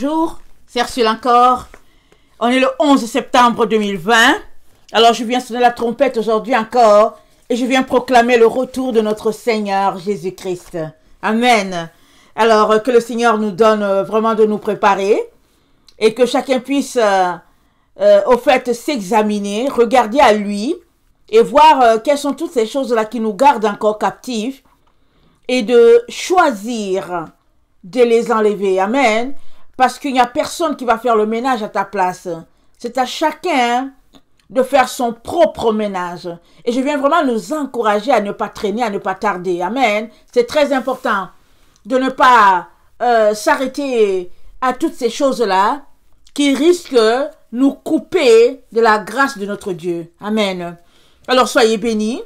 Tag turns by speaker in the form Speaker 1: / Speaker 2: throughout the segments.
Speaker 1: Bonjour, c'est Ursule encore. On est le 11 septembre 2020. Alors je viens sonner la trompette aujourd'hui encore et je viens proclamer le retour de notre Seigneur Jésus-Christ. Amen. Alors que le Seigneur nous donne vraiment de nous préparer et que chacun puisse au fait s'examiner, regarder à lui et voir quelles sont toutes ces choses-là qui nous gardent encore captifs et de choisir de les enlever. Amen. Parce qu'il n'y a personne qui va faire le ménage à ta place. C'est à chacun de faire son propre ménage. Et je viens vraiment nous encourager à ne pas traîner, à ne pas tarder. Amen. C'est très important de ne pas s'arrêter à toutes ces choses-là qui risquent de nous couper de la grâce de notre Dieu. Amen. Alors soyez bénis.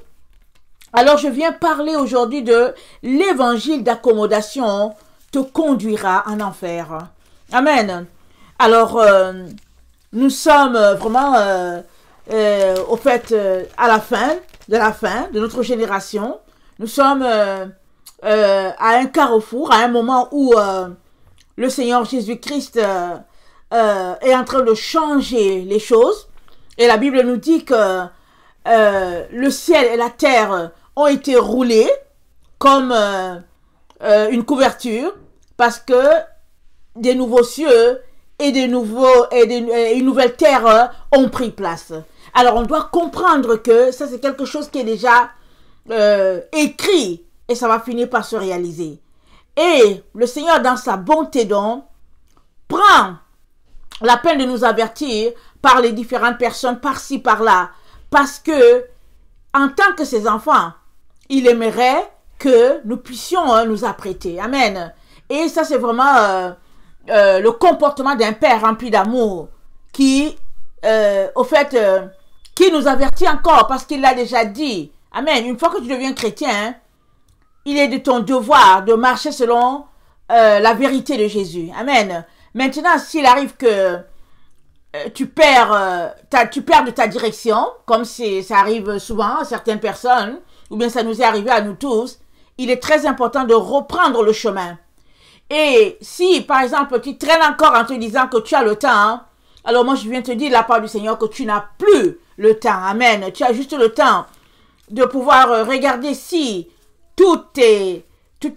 Speaker 1: Alors je viens parler aujourd'hui de l'évangile d'accommodation te conduira en enfer. Amen. Alors, nous sommes vraiment, au fait, à la fin de notre génération. Nous sommes à un carrefour, à un moment où le Seigneur Jésus-Christ est en train de changer les choses. Et la Bible nous dit que le ciel et la terre ont été roulés comme une couverture parce que des nouveaux cieux et une nouvelle terre ont pris place. Alors on doit comprendre que ça c'est quelque chose qui est déjà écrit et ça va finir par se réaliser. Et le Seigneur dans sa bonté donc prend la peine de nous avertir par les différentes personnes par-ci par-là parce que en tant que ses enfants, il aimerait que nous puissions nous apprêter. Amen. Et ça c'est vraiment le comportement d'un père rempli d'amour qui, au fait, qui nous avertit encore parce qu'il l'a déjà dit. Amen. Une fois que tu deviens chrétien, il est de ton devoir de marcher selon la vérité de Jésus. Amen. Maintenant, s'il arrive que tu perds de ta direction, comme ça arrive souvent à certaines personnes, ou bien ça nous est arrivé à nous tous, il est très important de reprendre le chemin. Et si, par exemple, tu traînes encore en te disant que tu as le temps, alors moi je viens te dire de la part du Seigneur que tu n'as plus le temps. Amen. Tu as juste le temps de pouvoir regarder si toutes tes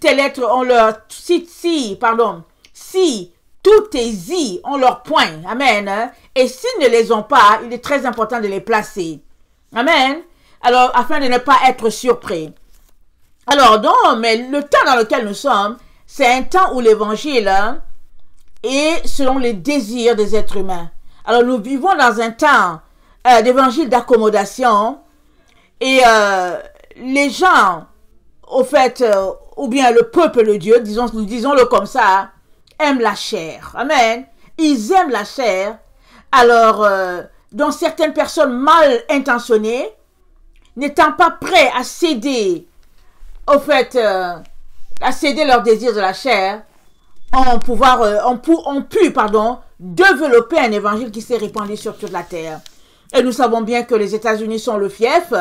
Speaker 1: lettres ont leur... Si tous tes i ont leur point. Amen. Et s'ils ne les ont pas, il est très important de les placer. Amen. Alors, afin de ne pas être surpris. Alors, non, mais le temps dans lequel nous sommes, c'est un temps où l'évangile est selon les désirs des êtres humains. Alors nous vivons dans un temps d'évangile d'accommodation et les gens, au fait, ou bien le peuple de Dieu, disons-le comme ça, aiment la chair. Amen. Ils aiment la chair. Alors, dont certaines personnes mal intentionnées, n'étant pas prêts à céder, au fait, à céder leurs désirs de la chair, ont pu développer un évangile qui s'est répandu sur toute la terre. Et nous savons bien que les États-Unis sont le fief,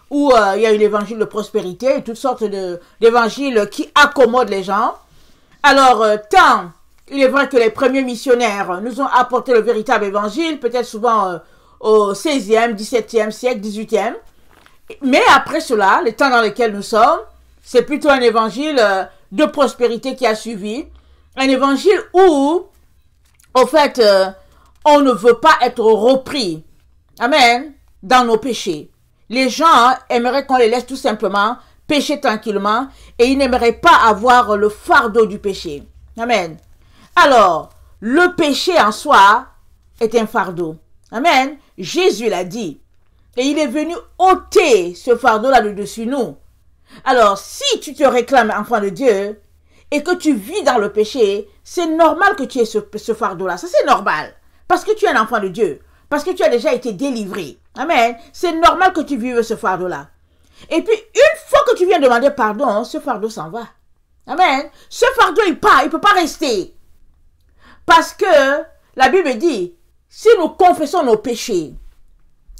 Speaker 1: où il y a eu l'évangile de prospérité et toutes sortes d'évangiles qui accommodent les gens. Alors, tant il est vrai que les premiers missionnaires nous ont apporté le véritable évangile, peut-être souvent au 16e, 17e siècle, 18e. Mais après cela, les temps dans lesquels nous sommes, c'est plutôt un évangile de prospérité qui a suivi. Un évangile où, au fait, on ne veut pas être repris. Amen. Dans nos péchés. Les gens aimeraient qu'on les laisse tout simplement pécher tranquillement et ils n'aimeraient pas avoir le fardeau du péché. Amen. Alors, le péché en soi est un fardeau. Amen. Jésus l'a dit. Et il est venu ôter ce fardeau-là de dessus nous. Alors, si tu te réclames enfant de Dieu et que tu vis dans le péché, c'est normal que tu aies ce fardeau-là. Ça, c'est normal. Parce que tu es un enfant de Dieu. Parce que tu as déjà été délivré. Amen. C'est normal que tu vives ce fardeau-là. Et puis, une fois que tu viens demander pardon, ce fardeau s'en va. Amen. Ce fardeau, il part. Il ne peut pas rester. Parce que la Bible dit, si nous confessons nos péchés,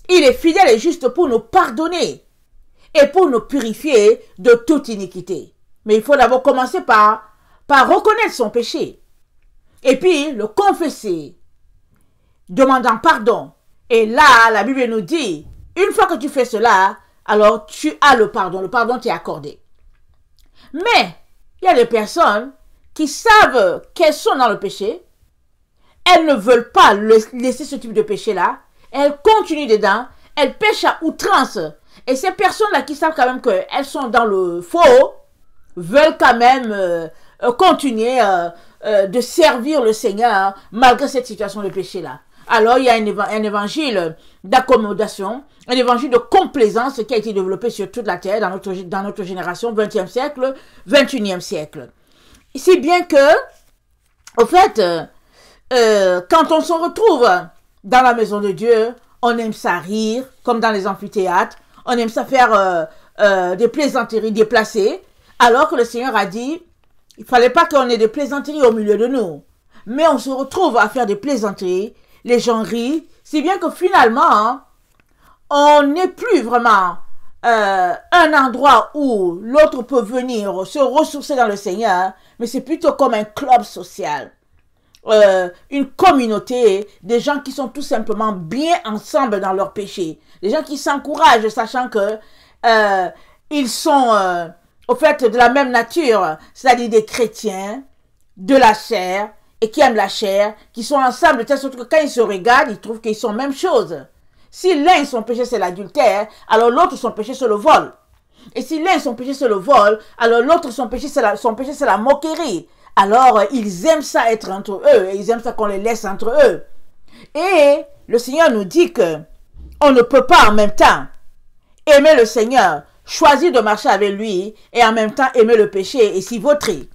Speaker 1: il est fidèle et juste pour nous pardonner et pour nous purifier de toute iniquité. Mais il faut d'abord commencer par reconnaître son péché. et puis le confesser, demandant pardon. Et là, la Bible nous dit, une fois que tu fais cela, alors tu as le pardon t'est accordé. Mais, il y a des personnes qui savent qu'elles sont dans le péché, elles ne veulent pas laisser ce type de péché-là, elles continuent dedans, elles pêchent à outrance. Et ces personnes-là qui savent quand même qu'elles sont dans le faux, veulent quand même continuer de servir le Seigneur malgré cette situation de péché-là. Alors, il y a un évangile d'accommodation, un évangile de complaisance qui a été développé sur toute la terre dans notre génération, 20e siècle, 21e siècle. Si bien que, au fait, quand on se retrouve dans la maison de Dieu, on aime ça rire, comme dans les amphithéâtres, on aime ça faire des plaisanteries déplacées, alors que le Seigneur a dit, il fallait pas qu'on ait des plaisanteries au milieu de nous. Mais on se retrouve à faire des plaisanteries, les gens rient, si bien que finalement, on n'est plus vraiment un endroit où l'autre peut venir se ressourcer dans le Seigneur, mais c'est plutôt comme un club social. Une communauté, des gens qui sont tout simplement bien ensemble dans leur péché, des gens qui s'encouragent, sachant que ils sont au fait de la même nature, c'est-à-dire des chrétiens, de la chair, et qui aiment la chair, qui sont ensemble, de telle sorte que quand ils se regardent, ils trouvent qu'ils sont même chose. Si l'un son péché c'est l'adultère, alors l'autre son péché c'est le vol. Et si l'un son péché c'est le vol, alors l'autre son péché c'est la moquerie. Alors ils aiment ça être entre eux, et ils aiment ça qu'on les laisse entre eux. Et le Seigneur nous dit que on ne peut pas en même temps aimer le Seigneur, choisir de marcher avec lui, et en même temps aimer le péché et s'y vautrer.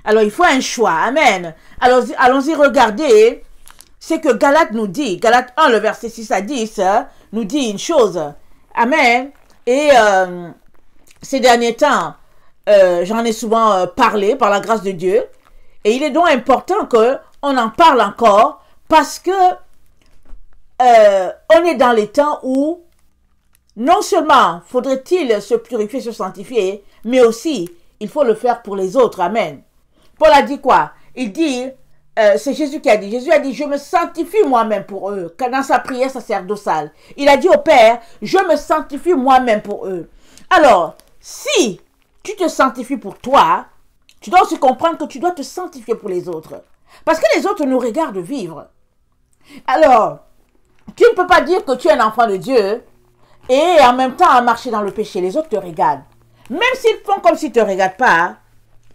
Speaker 1: Alors il faut un choix, amen. Alors allons-y regarder ce que Galates nous dit. Galates 1, le verset 6 à 10, nous dit une chose, amen. Et ces derniers temps, j'en ai souvent parlé par la grâce de Dieu, et il est donc important qu'on en parle encore, parce que on est dans les temps où non seulement faudrait-il se purifier, se sanctifier, mais aussi il faut le faire pour les autres, amen. Paul a dit quoi? Il dit, c'est Jésus qui a dit, Jésus a dit, je me sanctifie moi-même pour eux, dans sa prière sacerdotale. Il a dit au Père, je me sanctifie moi-même pour eux. Alors, si tu te sanctifies pour toi, tu dois aussi comprendre que tu dois te sanctifier pour les autres. Parce que les autres nous regardent vivre. Alors, tu ne peux pas dire que tu es un enfant de Dieu et en même temps marcher dans le péché. Les autres te regardent. Même s'ils font comme s'ils ne te regardent pas,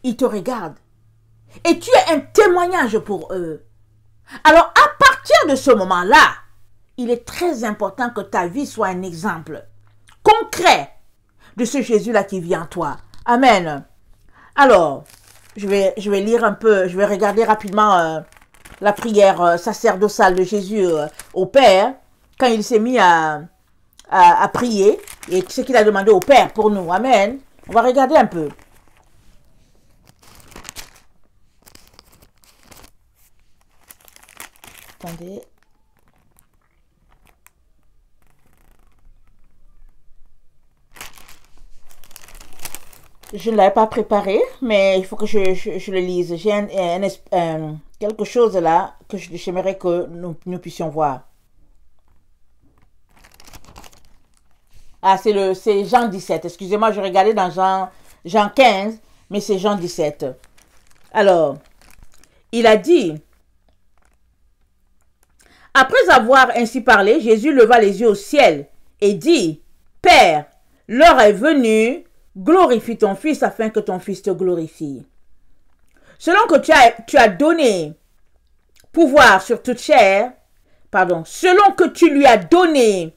Speaker 1: ils te regardent. Et tu es un témoignage pour eux. Alors, à partir de ce moment-là, il est très important que ta vie soit un exemple concret de ce Jésus-là qui vit en toi. Amen. Alors, je vais lire un peu, je vais regarder rapidement la prière sacerdotale de Jésus au Père, quand il s'est mis à prier, et ce qu'il a demandé au Père pour nous. Amen. On va regarder un peu. Attendez. Je ne l'avais pas préparé, mais il faut que je le lise. J'ai quelque chose là que j'aimerais que nous puissions voir. Ah, c'est Jean 17. Excusez-moi, je regardais dans Jean 15, mais c'est Jean 17. Alors, il a dit... Après avoir ainsi parlé, Jésus leva les yeux au ciel et dit, « Père, l'heure est venue, glorifie ton Fils afin que ton Fils te glorifie. Selon que tu as donné pouvoir sur toute chair, selon que tu lui as donné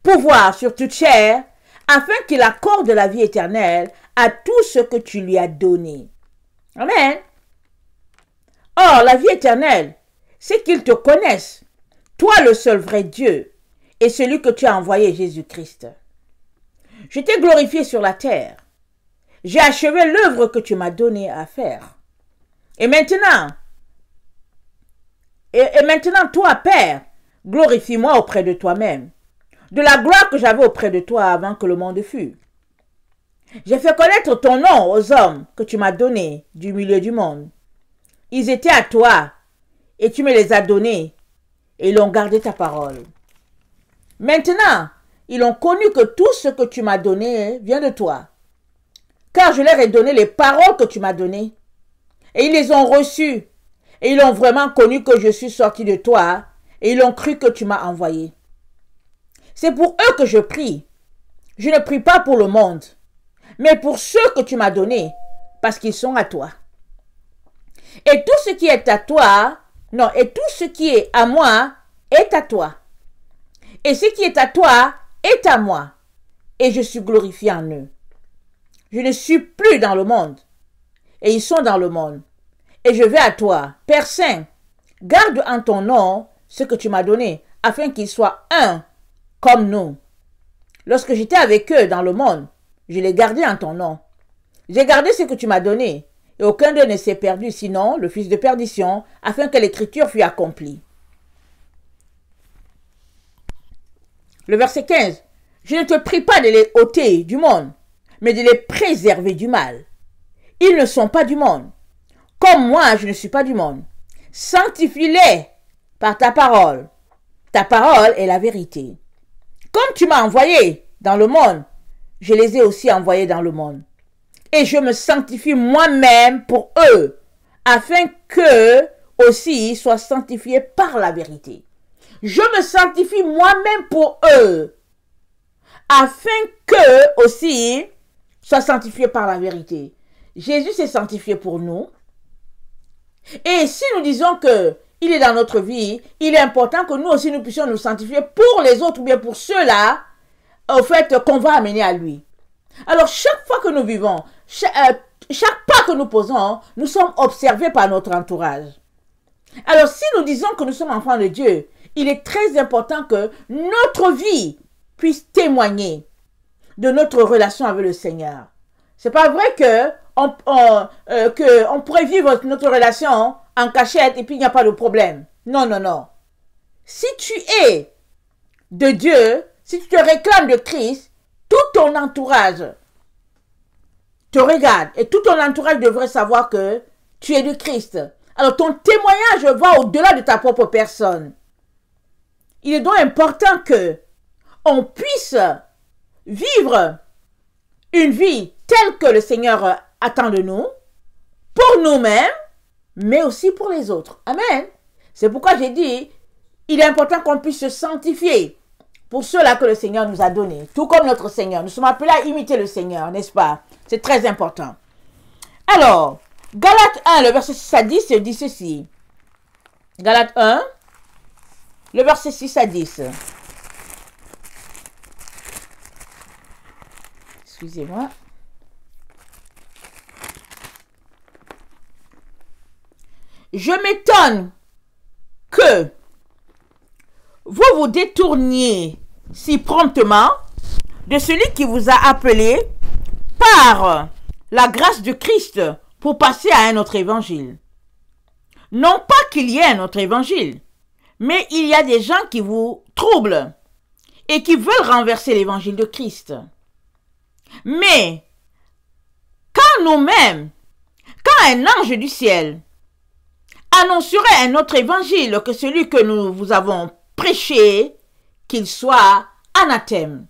Speaker 1: pouvoir sur toute chair, afin qu'il accorde la vie éternelle à tout ce que tu lui as donné. » Amen. Or, la vie éternelle, c'est qu'ils te connaissent, toi le seul vrai Dieu, et celui que tu as envoyé, Jésus-Christ. Je t'ai glorifié sur la terre. J'ai achevé l'œuvre que tu m'as donnée à faire. Et maintenant, toi, Père, glorifie-moi auprès de toi-même, de la gloire que j'avais auprès de toi avant que le monde fût. J'ai fait connaître ton nom aux hommes que tu m'as donnés du milieu du monde. Ils étaient à toi et tu me les as donnés et ils ont gardé ta parole. Maintenant, ils ont connu que tout ce que tu m'as donné vient de toi. Car je leur ai donné les paroles que tu m'as données. Et ils les ont reçues. Et ils ont vraiment connu que je suis sorti de toi. Et ils ont cru que tu m'as envoyé. C'est pour eux que je prie. Je ne prie pas pour le monde, mais pour ceux que tu m'as donnés, parce qu'ils sont à toi. Et tout ce qui est à toi, non, et tout ce qui est à moi est à toi. Et ce qui est à toi est à moi. Et je suis glorifié en eux. Je ne suis plus dans le monde. Et ils sont dans le monde. Et je vais à toi, Père Saint, garde en ton nom ce que tu m'as donné, afin qu'ils soient un comme nous. Lorsque j'étais avec eux dans le monde, je les gardais en ton nom. J'ai gardé ce que tu m'as donné, et aucun d'eux ne s'est perdu, sinon le fils de perdition, afin que l'écriture fût accomplie. Le verset 15. Je ne te prie pas de les ôter du monde, mais de les préserver du mal. Ils ne sont pas du monde, comme moi je ne suis pas du monde. Sanctifie-les par ta parole. Ta parole est la vérité. Comme tu m'as envoyé dans le monde, je les ai aussi envoyés dans le monde. Et je me sanctifie moi-même pour eux, afin qu'eux aussi soient sanctifiés par la vérité. Je me sanctifie moi-même pour eux, afin qu'eux aussi soient sanctifiés par la vérité. Jésus s'est sanctifié pour nous. Et si nous disons que il est dans notre vie, il est important que nous aussi nous puissions nous sanctifier pour les autres ou bien pour ceux-là, au fait, qu'on va amener à lui. Alors, chaque fois que nous vivons, chaque pas que nous posons, nous sommes observés par notre entourage. Alors, si nous disons que nous sommes enfants de Dieu, il est très important que notre vie puisse témoigner de notre relation avec le Seigneur. C'est pas vrai que on pourrait vivre notre relation en cachette et puis il n'y a pas de problème. Non, non, non. Si tu es de Dieu, si tu te réclames de Christ, tout ton entourage te regarde et tout ton entourage devrait savoir que tu es de Christ. Alors ton témoignage va au-delà de ta propre personne. Il est donc important que on puisse vivre une vie telle que le Seigneur attend de nous, pour nous-mêmes, mais aussi pour les autres. Amen. C'est pourquoi j'ai dit, il est important qu'on puisse se sanctifier pour ceux-là que le Seigneur nous a donnés, tout comme notre Seigneur. Nous sommes appelés à imiter le Seigneur, n'est-ce pas? C'est très important. Alors, Galates 1, le verset 6 à 10, dit ceci. Galates 1, le verset 6 à 10. Excusez-moi. Je m'étonne que vous vous détourniez si promptement de celui qui vous a appelé par la grâce de Christ pour passer à un autre évangile. Non pas qu'il y ait un autre évangile, mais il y a des gens qui vous troublent et qui veulent renverser l'évangile de Christ. Mais quand nous-mêmes, quand un ange du ciel annoncerait un autre évangile que celui que nous vous avons prêché, qu'il soit anathème.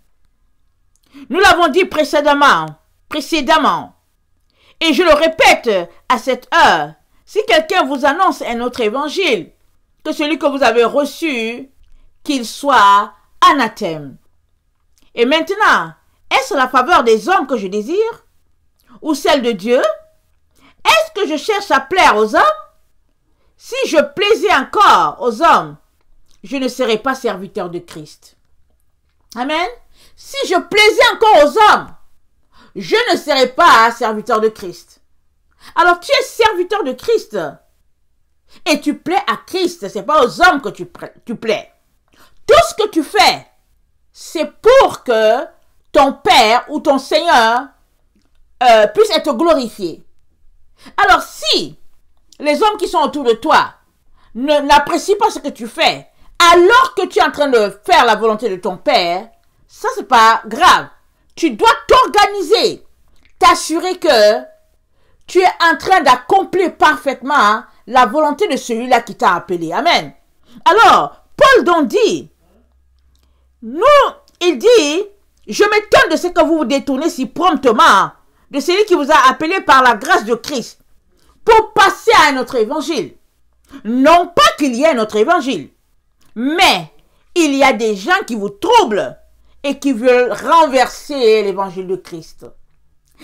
Speaker 1: Nous l'avons dit précédemment, et je le répète à cette heure, si quelqu'un vous annonce un autre évangile que celui que vous avez reçu, qu'il soit anathème. Et maintenant, est-ce la faveur des hommes que je désire ou celle de Dieu? Est-ce que je cherche à plaire aux hommes? Si je plaisais encore aux hommes, je ne serais pas serviteur de Christ. Amen. Si je plaisais encore aux hommes, je ne serais pas serviteur de Christ. Alors tu es serviteur de Christ et tu plais à Christ, ce n'est pas aux hommes que tu plais. Tout ce que tu fais, c'est pour que ton Père ou ton Seigneur puisse être glorifié. Alors si les hommes qui sont autour de toi n'apprécient pas ce que tu fais, alors que tu es en train de faire la volonté de ton Père, ça c'est pas grave. Tu dois t'organiser, t'assurer que tu es en train d'accomplir parfaitement la volonté de celui-là qui t'a appelé. Amen. Alors, Paul donc dit, il dit, je m'étonne de ce que vous vous détournez si promptement de celui qui vous a appelé par la grâce de Christ pour passer à un autre évangile. Non pas qu'il y ait un autre évangile, mais il y a des gens qui vous troublent et qui veulent renverser l'évangile de Christ.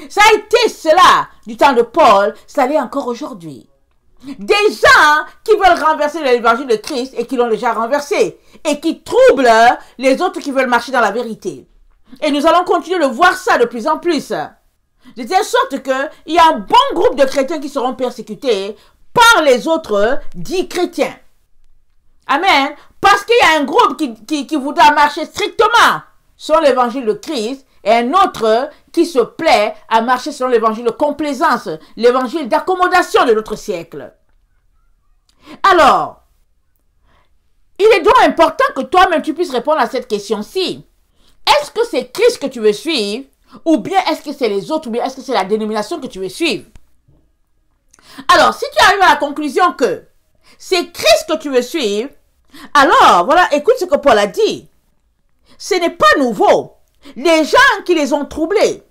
Speaker 1: Ça a été cela du temps de Paul, ça l'est encore aujourd'hui. Des gens qui veulent renverser l'évangile de Christ et qui l'ont déjà renversé et qui troublent les autres qui veulent marcher dans la vérité. Et nous allons continuer de voir ça de plus en plus. De telle sorte qu'il y a un bon groupe de chrétiens qui seront persécutés par les autres dits chrétiens. Amen. Parce qu'il y a un groupe qui voudra marcher strictement sur l'évangile de Christ et un autre qui se plaît à marcher selon l'évangile de complaisance, l'évangile d'accommodation de notre siècle. Alors, il est donc important que toi-même tu puisses répondre à cette question-ci. Est-ce que c'est Christ que tu veux suivre, ou bien est-ce que c'est les autres, ou bien est-ce que c'est la dénomination que tu veux suivre? Alors, si tu arrives à la conclusion que c'est Christ que tu veux suivre, alors, voilà, écoute ce que Paul a dit. Ce n'est pas nouveau. Les gens qui les ont troublés,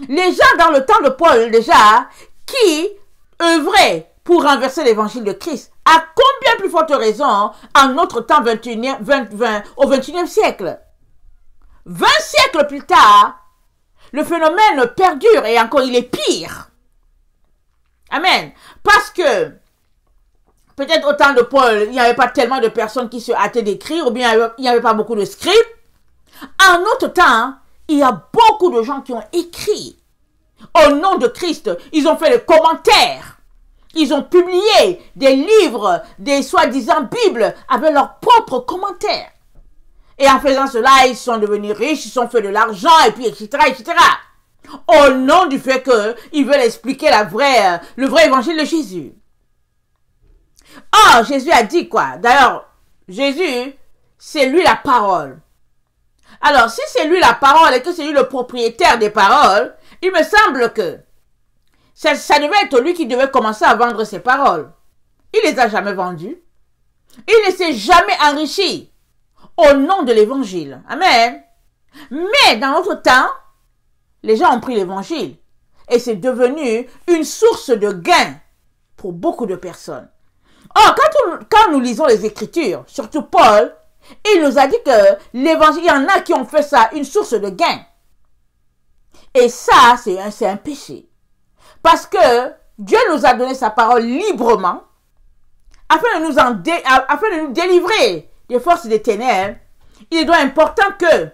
Speaker 1: les gens dans le temps de Paul déjà, qui œuvraient pour renverser l'évangile de Christ, à combien plus forte raison en notre temps au 21e siècle? 20 siècles plus tard, le phénomène perdure et encore il est pire. Amen. Parce que peut-être au temps de Paul, il n'y avait pas tellement de personnes qui se hâtaient d'écrire, ou bien il n'y avait pas beaucoup de scripts. En notre temps, il y a beaucoup de gens qui ont écrit au nom de Christ. Ils ont fait des commentaires. Ils ont publié des livres, des soi-disant Bibles avec leurs propres commentaires. Et en faisant cela, ils sont devenus riches, ils sont fait de l'argent, et puis etc., etc. Au nom du fait qu'ils veulent expliquer le vrai évangile de Jésus. Oh, Jésus a dit quoi? D'ailleurs, Jésus, c'est lui la parole. Alors, si c'est lui la parole et que c'est lui le propriétaire des paroles, il me semble que ça devait être lui qui devait commencer à vendre ses paroles. Il les a jamais vendues. Il ne s'est jamais enrichi au nom de l'évangile. Amen. Mais dans notre temps, les gens ont pris l'évangile et c'est devenu une source de gain pour beaucoup de personnes. Or, quand nous lisons les Écritures, surtout Paul, il nous a dit que l'évangile, il y en a qui ont fait ça une source de gain. Et ça, c'est un péché. Parce que Dieu nous a donné sa parole librement afin de nous délivrer des forces des ténèbres. Il est donc important que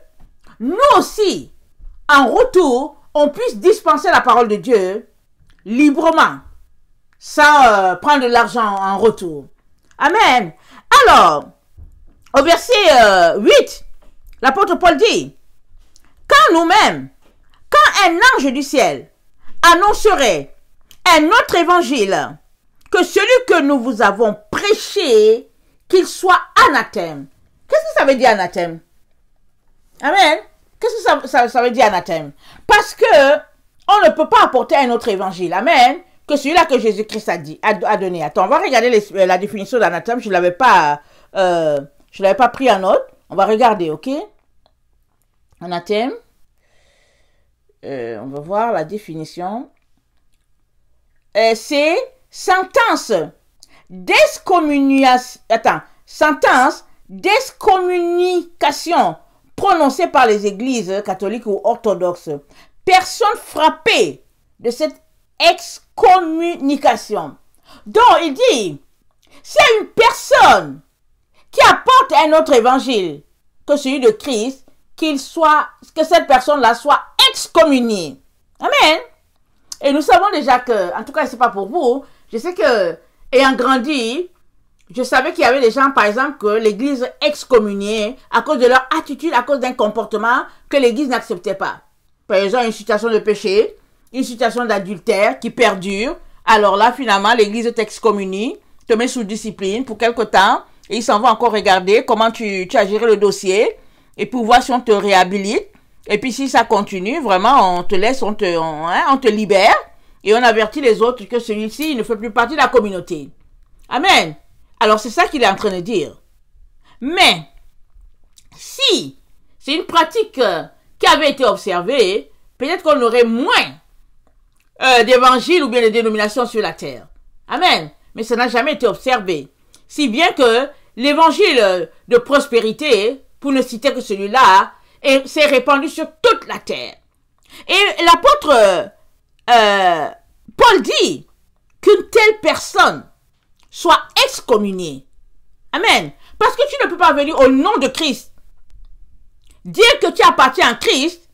Speaker 1: nous aussi, en retour, on puisse dispenser la parole de Dieu librement, sans prendre de l'argent en retour. Amen. Alors, au verset 8, l'apôtre Paul dit, quand nous-mêmes, quand un ange du ciel annoncerait un autre évangile que celui que nous vous avons prêché, qu'il soit anathème. Qu'est-ce que ça veut dire anathème? Amen. Qu'est-ce que ça veut dire anathème? Parce que on ne peut pas apporter un autre évangile. Amen. Que celui-là que Jésus-Christ a donné. Attends, on va regarder la définition d'anathème. Je ne l'avais pas pris en note. On va regarder, ok? Anathème. On va voir la définition. C'est sentence d'excommunication. Attends. Sentence d'excommunication prononcée par les églises catholiques ou orthodoxes. Personne frappée de cette excommunication. Donc, il dit, c'est une personne qui apporte un autre évangile que celui de Christ, que cette personne-là soit excommuniée. Amen. Et nous savons déjà que, en tout cas, c'est pas pour vous, je sais que, ayant grandi, je savais qu'il y avait des gens, par exemple, que l'église excommuniait à cause de leur attitude, à cause d'un comportement que l'église n'acceptait pas. Par exemple, une situation de péché, une situation d'adultère qui perdure. Alors là, finalement, l'église t'excommunie, te met sous discipline pour quelque temps, et ils s'en vont encore regarder comment tu as géré le dossier, et pour voir si on te réhabilite. Et puis si ça continue, vraiment, on te laisse, on te libère, et on avertit les autres que celui-ci ne fait plus partie de la communauté. Amen. Alors c'est ça qu'il est en train de dire. Mais, si c'est une pratique qui avait été observée, peut-être qu'on aurait moins d'évangiles ou bien de dénominations sur la terre. Amen. Mais ça n'a jamais été observé. Si bien que l'évangile de prospérité, pour ne citer que celui-là, s'est répandu sur toute la terre. Et l'apôtre Paul dit qu'une telle personne soit excommuniée. Amen. Parce que tu ne peux pas venir au nom de Christ, dire que tu appartiens à Christ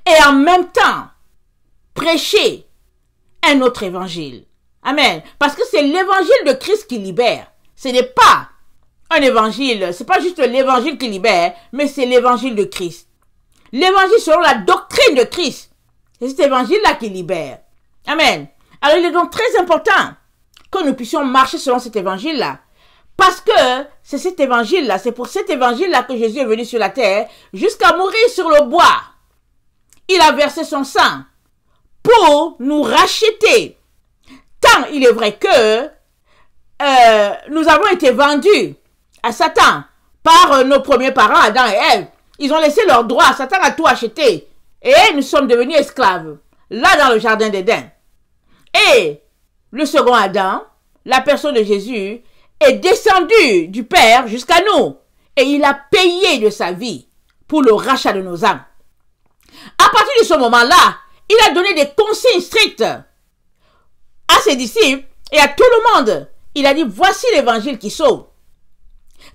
Speaker 1: et en même temps prêcher un autre évangile. Amen. Parce que c'est l'évangile de Christ qui libère. Ce n'est pas un évangile, c'est pas juste l'évangile qui libère, mais c'est l'évangile de Christ. L'évangile selon la doctrine de Christ. C'est cet évangile-là qui libère. Amen. Alors il est donc très important que nous puissions marcher selon cet évangile-là. Parce que c'est cet évangile-là, c'est pour cet évangile-là que Jésus est venu sur la terre jusqu'à mourir sur le bois. Il a versé son sang pour nous racheter. Tant il est vrai que nous avons été vendus à Satan par nos premiers parents, Adam et Ève. Ils ont laissé leur droit. Satan a tout acheté. Et nous sommes devenus esclaves. Là, dans le jardin d'Éden. Et le second Adam, la personne de Jésus, est descendu du Père jusqu'à nous. Et il a payé de sa vie pour le rachat de nos âmes. À partir de ce moment-là, il a donné des consignes strictes à ses disciples et à tout le monde. Il a dit, voici l'évangile qui sauve.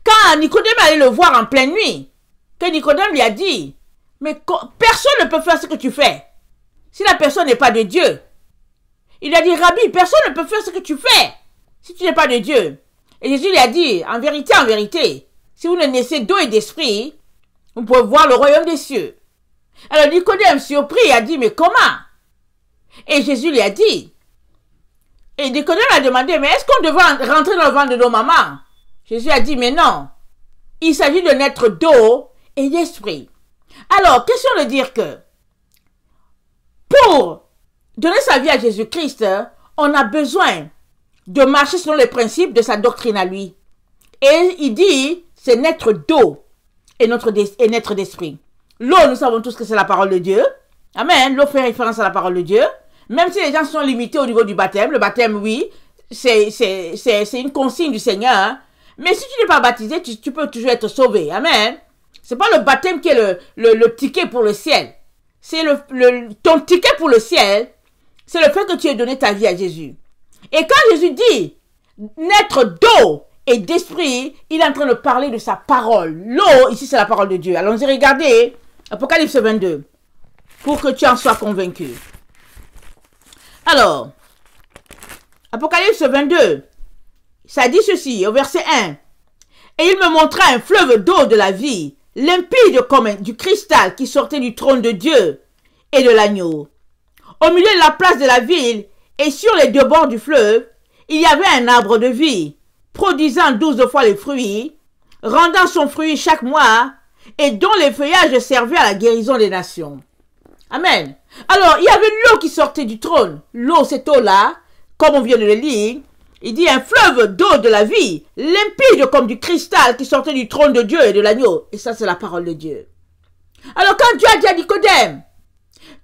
Speaker 1: Quand Nicodème allait le voir en pleine nuit, que Nicodème lui a dit, mais personne ne peut faire ce que tu fais si la personne n'est pas de Dieu. Il a dit, Rabbi, personne ne peut faire ce que tu fais si tu n'es pas de Dieu. Et Jésus lui a dit, en vérité, si vous ne naissez d'eau et d'esprit, vous pouvez voir le royaume des cieux. Alors Nicodème, surpris, a dit, mais comment? Et Jésus lui a dit, et Nicodème a demandé, mais est-ce qu'on devrait rentrer dans le ventre de nos mamans? Jésus a dit, mais non, il s'agit de naître d'eau et d'esprit. Alors, question de dire que, pour donner sa vie à Jésus-Christ, on a besoin de marcher selon les principes de sa doctrine à lui. Et il dit, c'est naître d'eau et naître d'esprit. L'eau, nous savons tous que c'est la parole de Dieu. Amen. L'eau fait référence à la parole de Dieu. Même si les gens sont limités au niveau du baptême, le baptême, oui, c'est une consigne du Seigneur. Mais si tu n'es pas baptisé, tu peux toujours être sauvé. Amen. C'est pas le baptême qui est le ticket pour le ciel. C'est ton ticket pour le ciel, c'est le fait que tu aies donné ta vie à Jésus. Et quand Jésus dit naître d'eau et d'esprit, il est en train de parler de sa parole. L'eau, ici, c'est la parole de Dieu. Allons-y regarder Apocalypse 22 pour que tu en sois convaincu. Alors, Apocalypse 22, ça dit ceci, au verset 1. Et il me montra un fleuve d'eau de la vie, limpide comme du cristal qui sortait du trône de Dieu et de l'agneau. Au milieu de la place de la ville et sur les deux bords du fleuve, il y avait un arbre de vie, produisant 12 fois les fruits, rendant son fruit chaque mois, et dont les feuillages servaient à la guérison des nations. Amen. Alors, il y avait l'eau qui sortait du trône. L'eau, cette eau-là, comme on vient de le lire, il dit un fleuve d'eau de la vie, limpide comme du cristal qui sortait du trône de Dieu et de l'agneau. Et ça, c'est la parole de Dieu. Alors, quand Dieu a dit à Nicodème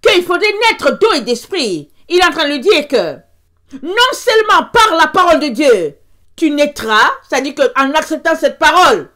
Speaker 1: qu'il faudrait naître d'eau et d'esprit, il est en train de lui dire que non seulement par la parole de Dieu, tu naîtras, c'est-à-dire qu'en acceptant cette parole,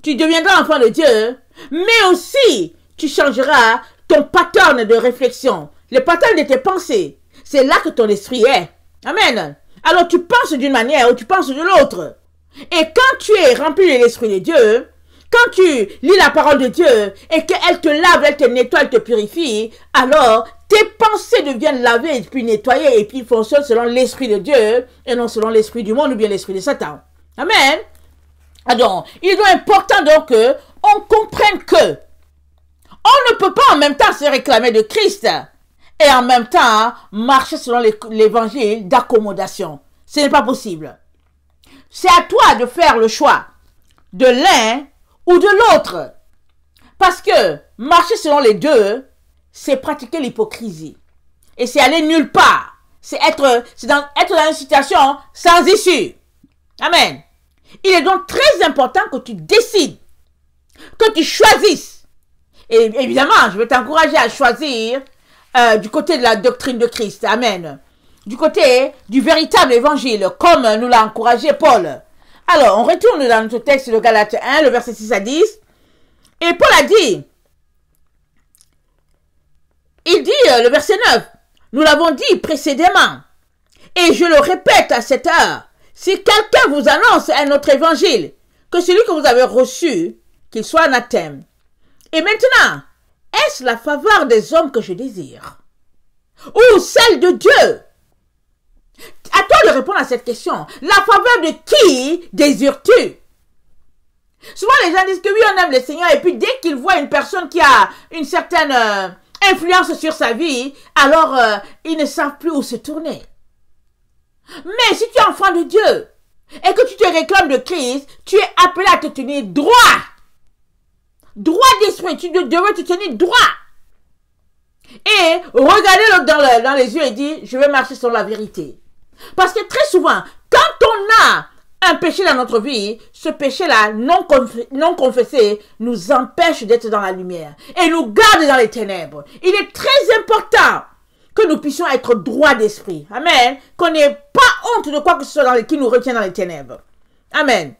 Speaker 1: tu deviendras enfant de Dieu, mais aussi tu changeras ton pattern de réflexion, le pattern de tes pensées. C'est là que ton esprit est. Amen. Alors tu penses d'une manière ou tu penses de l'autre. Et quand tu es rempli de l'esprit de Dieu, quand tu lis la parole de Dieu et qu'elle te lave, elle te nettoie, elle te purifie, alors tes pensées deviennent lavées et puis nettoyées et puis fonctionnent selon l'esprit de Dieu et non selon l'esprit du monde ou bien l'esprit de Satan. Amen. Alors, il est important donc qu'on comprenne que on ne peut pas en même temps se réclamer de Christ et en même temps marcher selon l'évangile d'accommodation. Ce n'est pas possible. C'est à toi de faire le choix de l'un ou de l'autre. Parce que marcher selon les deux, c'est pratiquer l'hypocrisie. Et c'est aller nulle part. C'est être dans une situation sans issue. Amen. Il est donc très important que tu décides, que tu choisisses. Et évidemment, je vais t'encourager à choisir du côté de la doctrine de Christ. Amen. Du côté du véritable évangile, comme nous l'a encouragé Paul. Alors, on retourne dans notre texte de Galates 1, le verset 6 à 10. Et Paul a dit, il dit, le verset 9, nous l'avons dit précédemment, et je le répète à cette heure, si quelqu'un vous annonce un autre évangile que celui que vous avez reçu, qu'il soit anathème. Et maintenant, est-ce la faveur des hommes que je désire? Ou celle de Dieu? À toi de répondre à cette question. La faveur de qui désires-tu? Souvent les gens disent que oui, on aime le Seigneur, et puis dès qu'ils voient une personne qui a une certaine influence sur sa vie, alors ils ne savent plus où se tourner. Mais si tu es enfant de Dieu et que tu te réclames de Christ, tu es appelé à te tenir droit. Droit d'esprit, tu devrais te tenir droit. Et regarder l'autre dans les yeux et dire, je vais marcher sur la vérité. Parce que très souvent, quand on a un péché dans notre vie, ce péché-là, non confessé, nous empêche d'être dans la lumière et nous garde dans les ténèbres. Il est très important que nous puissions être droits d'esprit. Amen. Qu'on n'ait pas honte de quoi que ce soit qui nous retient dans les ténèbres. Amen.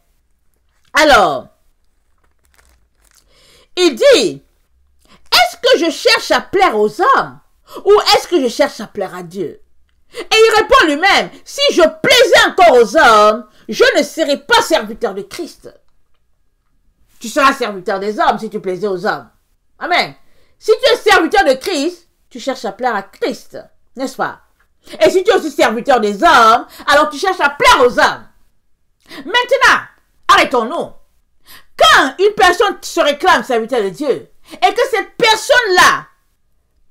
Speaker 1: Alors, il dit, est-ce que je cherche à plaire aux hommes ou est-ce que je cherche à plaire à Dieu? Et il répond lui-même, si je plaisais encore aux hommes, je ne serais pas serviteur de Christ. Tu seras serviteur des hommes si tu plaisais aux hommes. Amen. Si tu es serviteur de Christ, tu cherches à plaire à Christ, n'est-ce pas? Et si tu es aussi serviteur des hommes, alors tu cherches à plaire aux hommes. Maintenant, arrêtons-nous. Quand une personne se réclame serviteur de Dieu, et que cette personne-là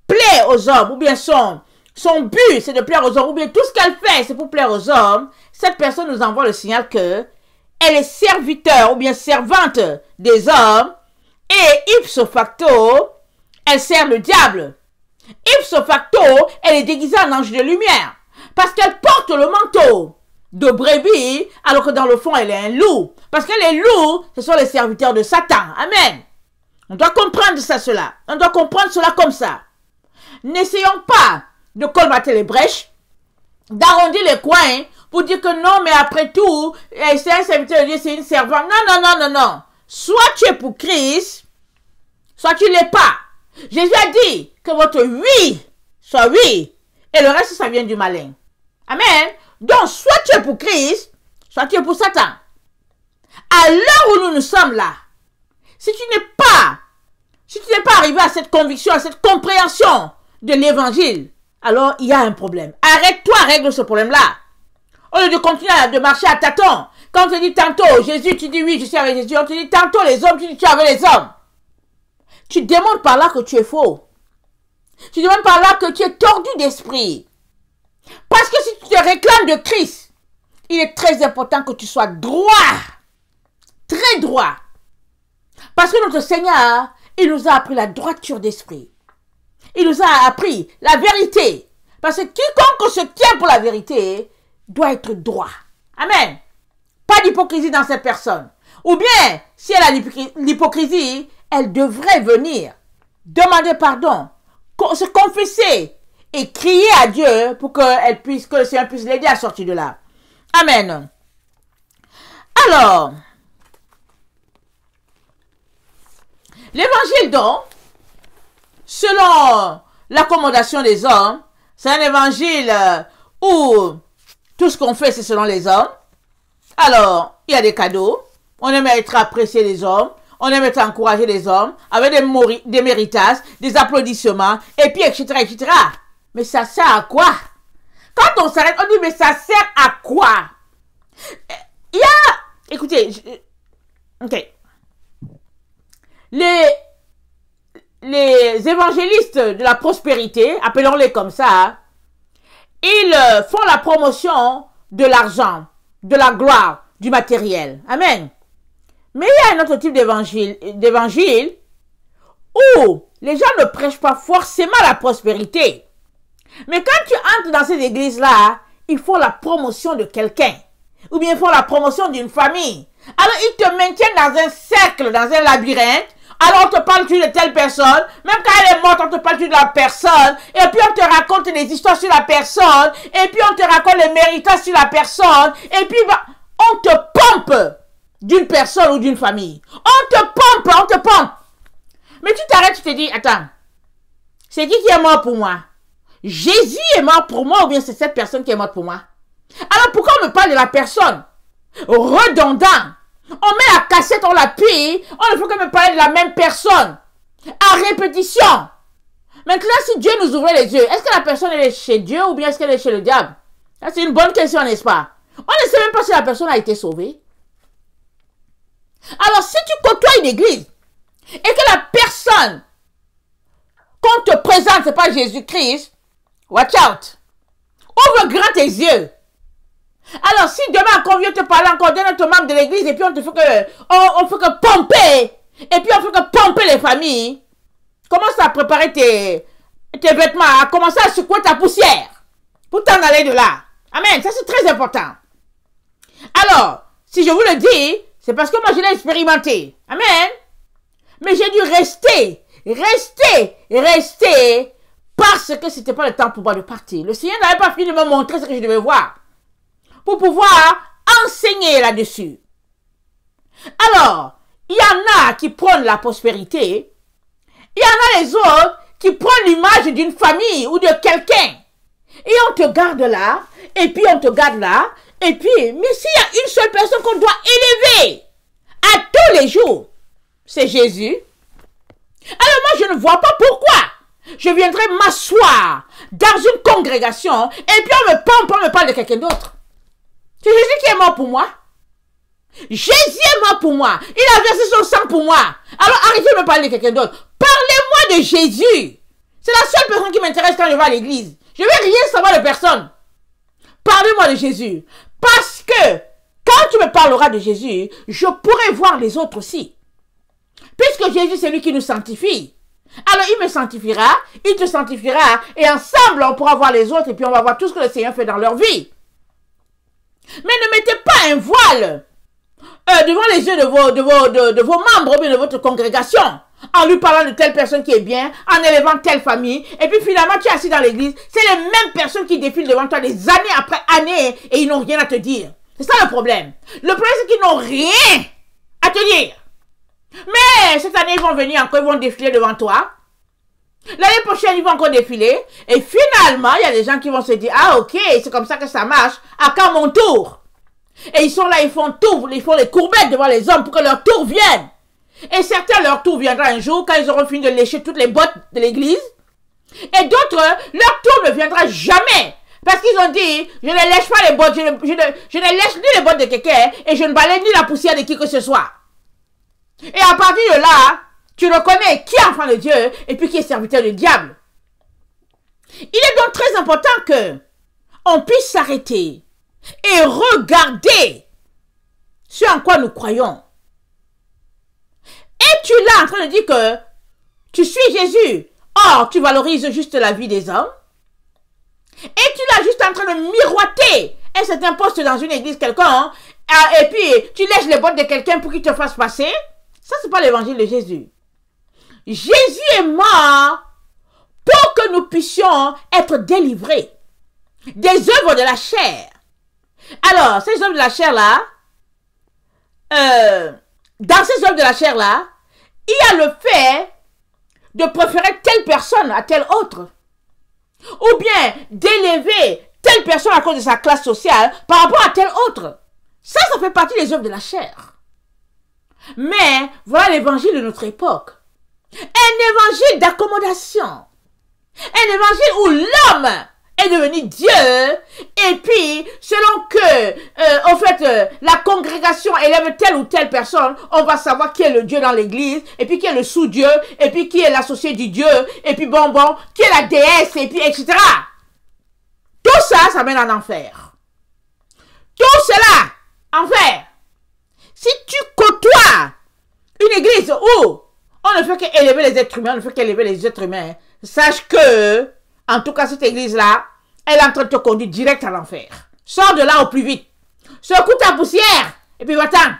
Speaker 1: plaît aux hommes, ou bien son but c'est de plaire aux hommes, ou bien tout ce qu'elle fait c'est pour plaire aux hommes, cette personne nous envoie le signal que elle est serviteur ou bien servante des hommes, et ipso facto, elle sert le diable. Ipso facto, elle est déguisée en ange de lumière, parce qu'elle porte le manteau de brebis, alors que dans le fond elle est un loup. Parce que les loups, ce sont les serviteurs de Satan. Amen. On doit comprendre cela. On doit comprendre cela comme ça. N'essayons pas de colmater les brèches, d'arrondir les coins pour dire que non, mais après tout, c'est un serviteur de Dieu, c'est une servante. Non. Soit tu es pour Christ, soit tu ne l'es pas. Jésus a dit que votre oui soit oui, et le reste, ça vient du malin. Amen. Donc, soit tu es pour Christ, soit tu es pour Satan. À l'heure où nous sommes là, si tu n'es pas arrivé à cette conviction, à cette compréhension de l'évangile, alors il y a un problème. Arrête-toi, règle ce problème-là. Au lieu de continuer de marcher à tâtons, quand on te dit tantôt Jésus, tu dis oui, je suis avec Jésus. On te dit tantôt les hommes, tu dis tu es avec les hommes. Tu démontres par là que tu es faux. Tu démontres par là que tu es tordu d'esprit. Parce que si tu te réclames de Christ, il est très important que tu sois droit. Très droit. Parce que notre Seigneur, il nous a appris la droiture d'esprit. Il nous a appris la vérité. Parce que quiconque se tient pour la vérité doit être droit. Amen. Pas d'hypocrisie dans cette personne. Ou bien, si elle a l'hypocrisie, elle devrait venir demander pardon, se confesser et crier à Dieu pour que le Seigneur puisse l'aider à sortir de là. Amen. Alors, l'évangile donc, selon l'accommodation des hommes, c'est un évangile où tout ce qu'on fait c'est selon les hommes. Alors, il y a des cadeaux, on aime être apprécié des hommes, on aime être encouragé des hommes, avec des méritas, des applaudissements, et puis etc. Mais ça sert à quoi? Quand on s'arrête, on dit mais ça sert à quoi? Il y a, écoutez, ok, les évangélistes de la prospérité, appelons-les comme ça, ils font la promotion de l'argent, de la gloire, du matériel. Amen. Mais il y a un autre type d'évangile où les gens ne prêchent pas forcément la prospérité. Mais quand tu entres dans ces églises-là, ils font la promotion de quelqu'un. ou bien font la promotion d'une famille. Alors ils te maintiennent dans un cercle, dans un labyrinthe. Alors on te parle-tu de telle personne, même quand elle est morte, on te parle-tu de la personne, et puis on te raconte des histoires sur la personne, et puis on te raconte les méritats sur la personne, et puis bah, on te pompe d'une personne ou d'une famille. On te pompe, on te pompe. Mais tu t'arrêtes, tu te dis, attends, c'est qui est mort pour moi? Jésus est mort pour moi ou bien c'est cette personne qui est morte pour moi? Alors pourquoi on me parle de la personne? Redondant. On met la cassette, on l'appuie, on ne fait que me parler de la même personne. À répétition. Maintenant, si Dieu nous ouvrait les yeux, est-ce que la personne elle est chez Dieu ou bien est-ce qu'elle est chez le diable? C'est une bonne question, n'est-ce pas? On ne sait même pas si la personne a été sauvée. Alors, si tu côtoies une église et que la personne qu'on te présente, ce n'est pas Jésus-Christ, watch out. Ouvre grand tes yeux. Alors, si demain, quand on vient te parler encore d'un autre membre de l'église et puis on te fait que, on fait que pomper, et puis on fait que pomper les familles, commence à préparer tes vêtements, à commencer à secouer ta poussière pour t'en aller de là. Amen. Ça, c'est très important. Alors, si je vous le dis, c'est parce que moi, je l'ai expérimenté. Amen. Mais j'ai dû rester, parce que c'était pas le temps pour moi de partir. Le Seigneur n'avait pas fini de me montrer ce que je devais voir pour pouvoir enseigner là-dessus. Alors, il y en a qui prennent la prospérité, il y en a les autres qui prennent l'image d'une famille ou de quelqu'un. Et on te garde là, et puis on te garde là, et puis, mais s'il y a une seule personne qu'on doit élever à tous les jours, c'est Jésus. Alors moi, je ne vois pas pourquoi je viendrais m'asseoir dans une congrégation, et puis on me pompe, on me parle de quelqu'un d'autre. C'est Jésus qui est mort pour moi. Jésus est mort pour moi. Il a versé son sang pour moi. Alors arrêtez de me parler de quelqu'un d'autre. Parlez-moi de Jésus. C'est la seule personne qui m'intéresse quand je vais à l'église. Je ne vais rien savoir de personne. Parlez-moi de Jésus. Parce que quand tu me parleras de Jésus, je pourrai voir les autres aussi. Puisque Jésus, c'est lui qui nous sanctifie. Alors il me sanctifiera, il te sanctifiera, et ensemble on pourra voir les autres, et puis on va voir tout ce que le Seigneur fait dans leur vie. Mais ne mettez pas un voile devant les yeux de vos membres ou bien de votre congrégation en lui parlant de telle personne qui est bien, en élevant telle famille, et puis finalement tu es assis dans l'église, c'est les mêmes personnes qui défilent devant toi des années après années et ils n'ont rien à te dire. C'est ça le problème. Le problème c'est qu'ils n'ont rien à te dire. Mais cette année ils vont venir encore, ils vont défiler devant toi. L'année prochaine, ils vont encore défiler. Et finalement, il y a des gens qui vont se dire, ah ok, c'est comme ça que ça marche. À quand mon tour? Et ils sont là, ils font tout, ils font les courbettes devant les hommes pour que leur tour vienne. Et certains, leur tour viendra un jour quand ils auront fini de lécher toutes les bottes de l'église. Et d'autres, leur tour ne viendra jamais. Parce qu'ils ont dit, je ne lèche pas les bottes, je ne lèche ni les bottes de quelqu'un et je ne balaye ni la poussière de qui que ce soit. Et à partir de là, tu reconnais qui est enfant de Dieu et puis qui est serviteur du diable. Il est donc très important que on puisse s'arrêter et regarder ce en quoi nous croyons. Es-tu là en train de dire que tu suis Jésus, or tu valorises juste la vie des hommes? Es-tu là juste en train de miroiter un certain poste dans une église quelconque et puis tu lèches les bottes de quelqu'un pour qu'il te fasse passer? Ça, c'est pas l'évangile de Jésus. Jésus est mort pour que nous puissions être délivrés des œuvres de la chair. Alors, ces œuvres de la chair-là, dans ces œuvres de la chair-là, il y a le fait de préférer telle personne à telle autre. Ou bien d'élever telle personne à cause de sa classe sociale par rapport à telle autre. Ça fait partie des œuvres de la chair. Mais voilà l'évangile de notre époque. Un évangile d'accommodation. Un évangile où l'homme est devenu Dieu. Et puis, selon que, en fait, la congrégation élève telle ou telle personne, on va savoir qui est le Dieu dans l'église, et puis qui est le sous-Dieu, et puis qui est l'associé du Dieu, et puis qui est la déesse, et puis etc. Tout ça, ça mène en enfer. Tout cela, enfer. Si tu côtoies une église où on ne fait qu'élever les êtres humains, on ne fait qu'élever les êtres humains, sache que, en tout cas, cette église-là, elle est en train de te conduire direct à l'enfer. Sors de là au plus vite. Secoue ta poussière. Et puis va-t'en.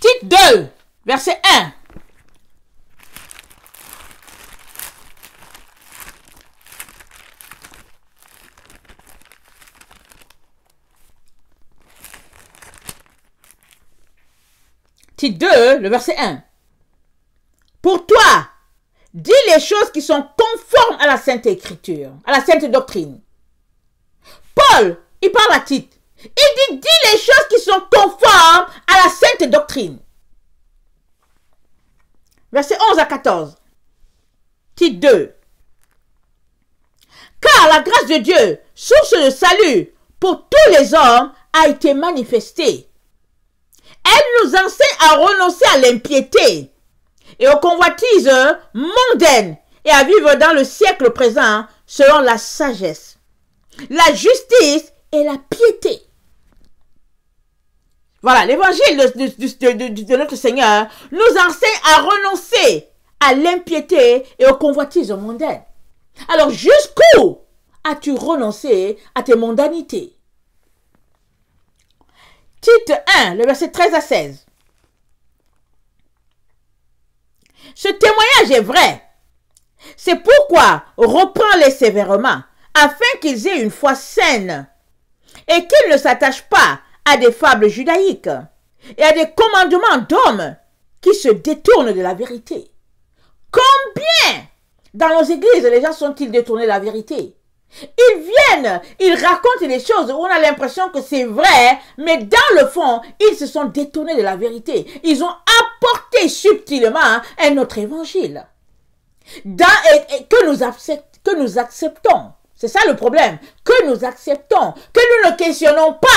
Speaker 1: Tite 2, verset 1. Tite 2, le verset 1. Pour toi, dis les choses qui sont conformes à la Sainte Écriture, à la Sainte Doctrine. Paul, il parle à Tite. Il dit les choses qui sont conformes à la Sainte Doctrine. Verset 11 à 14. Tite 2. Car la grâce de Dieu, source de salut pour tous les hommes, a été manifestée. Elle nous enseigne à renoncer à l'impiété et aux convoitises mondaines et à vivre dans le siècle présent selon la sagesse, la justice et la piété. Voilà, l'évangile de notre Seigneur nous enseigne à renoncer à l'impiété et aux convoitises mondaines. Alors, jusqu'où as-tu renoncé à tes mondanités? Tite 1, le verset 13 à 16. Ce témoignage est vrai. C'est pourquoi reprends-les sévèrement, afin qu'ils aient une foi saine et qu'ils ne s'attachent pas à des fables judaïques et à des commandements d'hommes qui se détournent de la vérité. Combien dans nos églises les gens sont-ils détournés de la vérité? Ils viennent, ils racontent des choses où on a l'impression que c'est vrai, mais dans le fond, ils se sont détournés de la vérité. Ils ont apporté subtilement un autre évangile que nous acceptons. C'est ça le problème, que nous acceptons, que nous ne questionnons pas.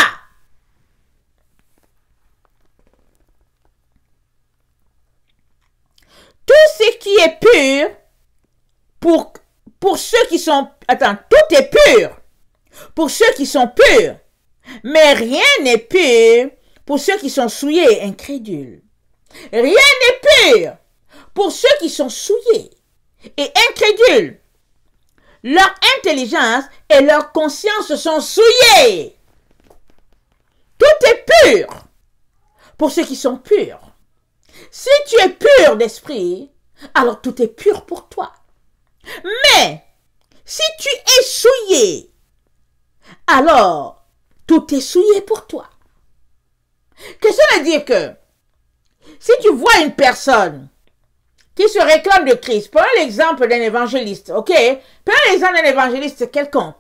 Speaker 1: Tout ce qui est pur pour ceux qui sont... Attends, tout est pur pour ceux qui sont purs, mais rien n'est pur pour ceux qui sont souillés et incrédules. Rien n'est pur pour ceux qui sont souillés et incrédules. Leur intelligence et leur conscience sont souillées. Tout est pur pour ceux qui sont purs. Si tu es pur d'esprit, alors tout est pur pour toi. Mais si tu es souillé, alors tout est souillé pour toi. Que cela veut dire que si tu vois une personne qui se réclame de Christ, prenons l'exemple d'un évangéliste, ok? Prenons l'exemple d'un évangéliste quelconque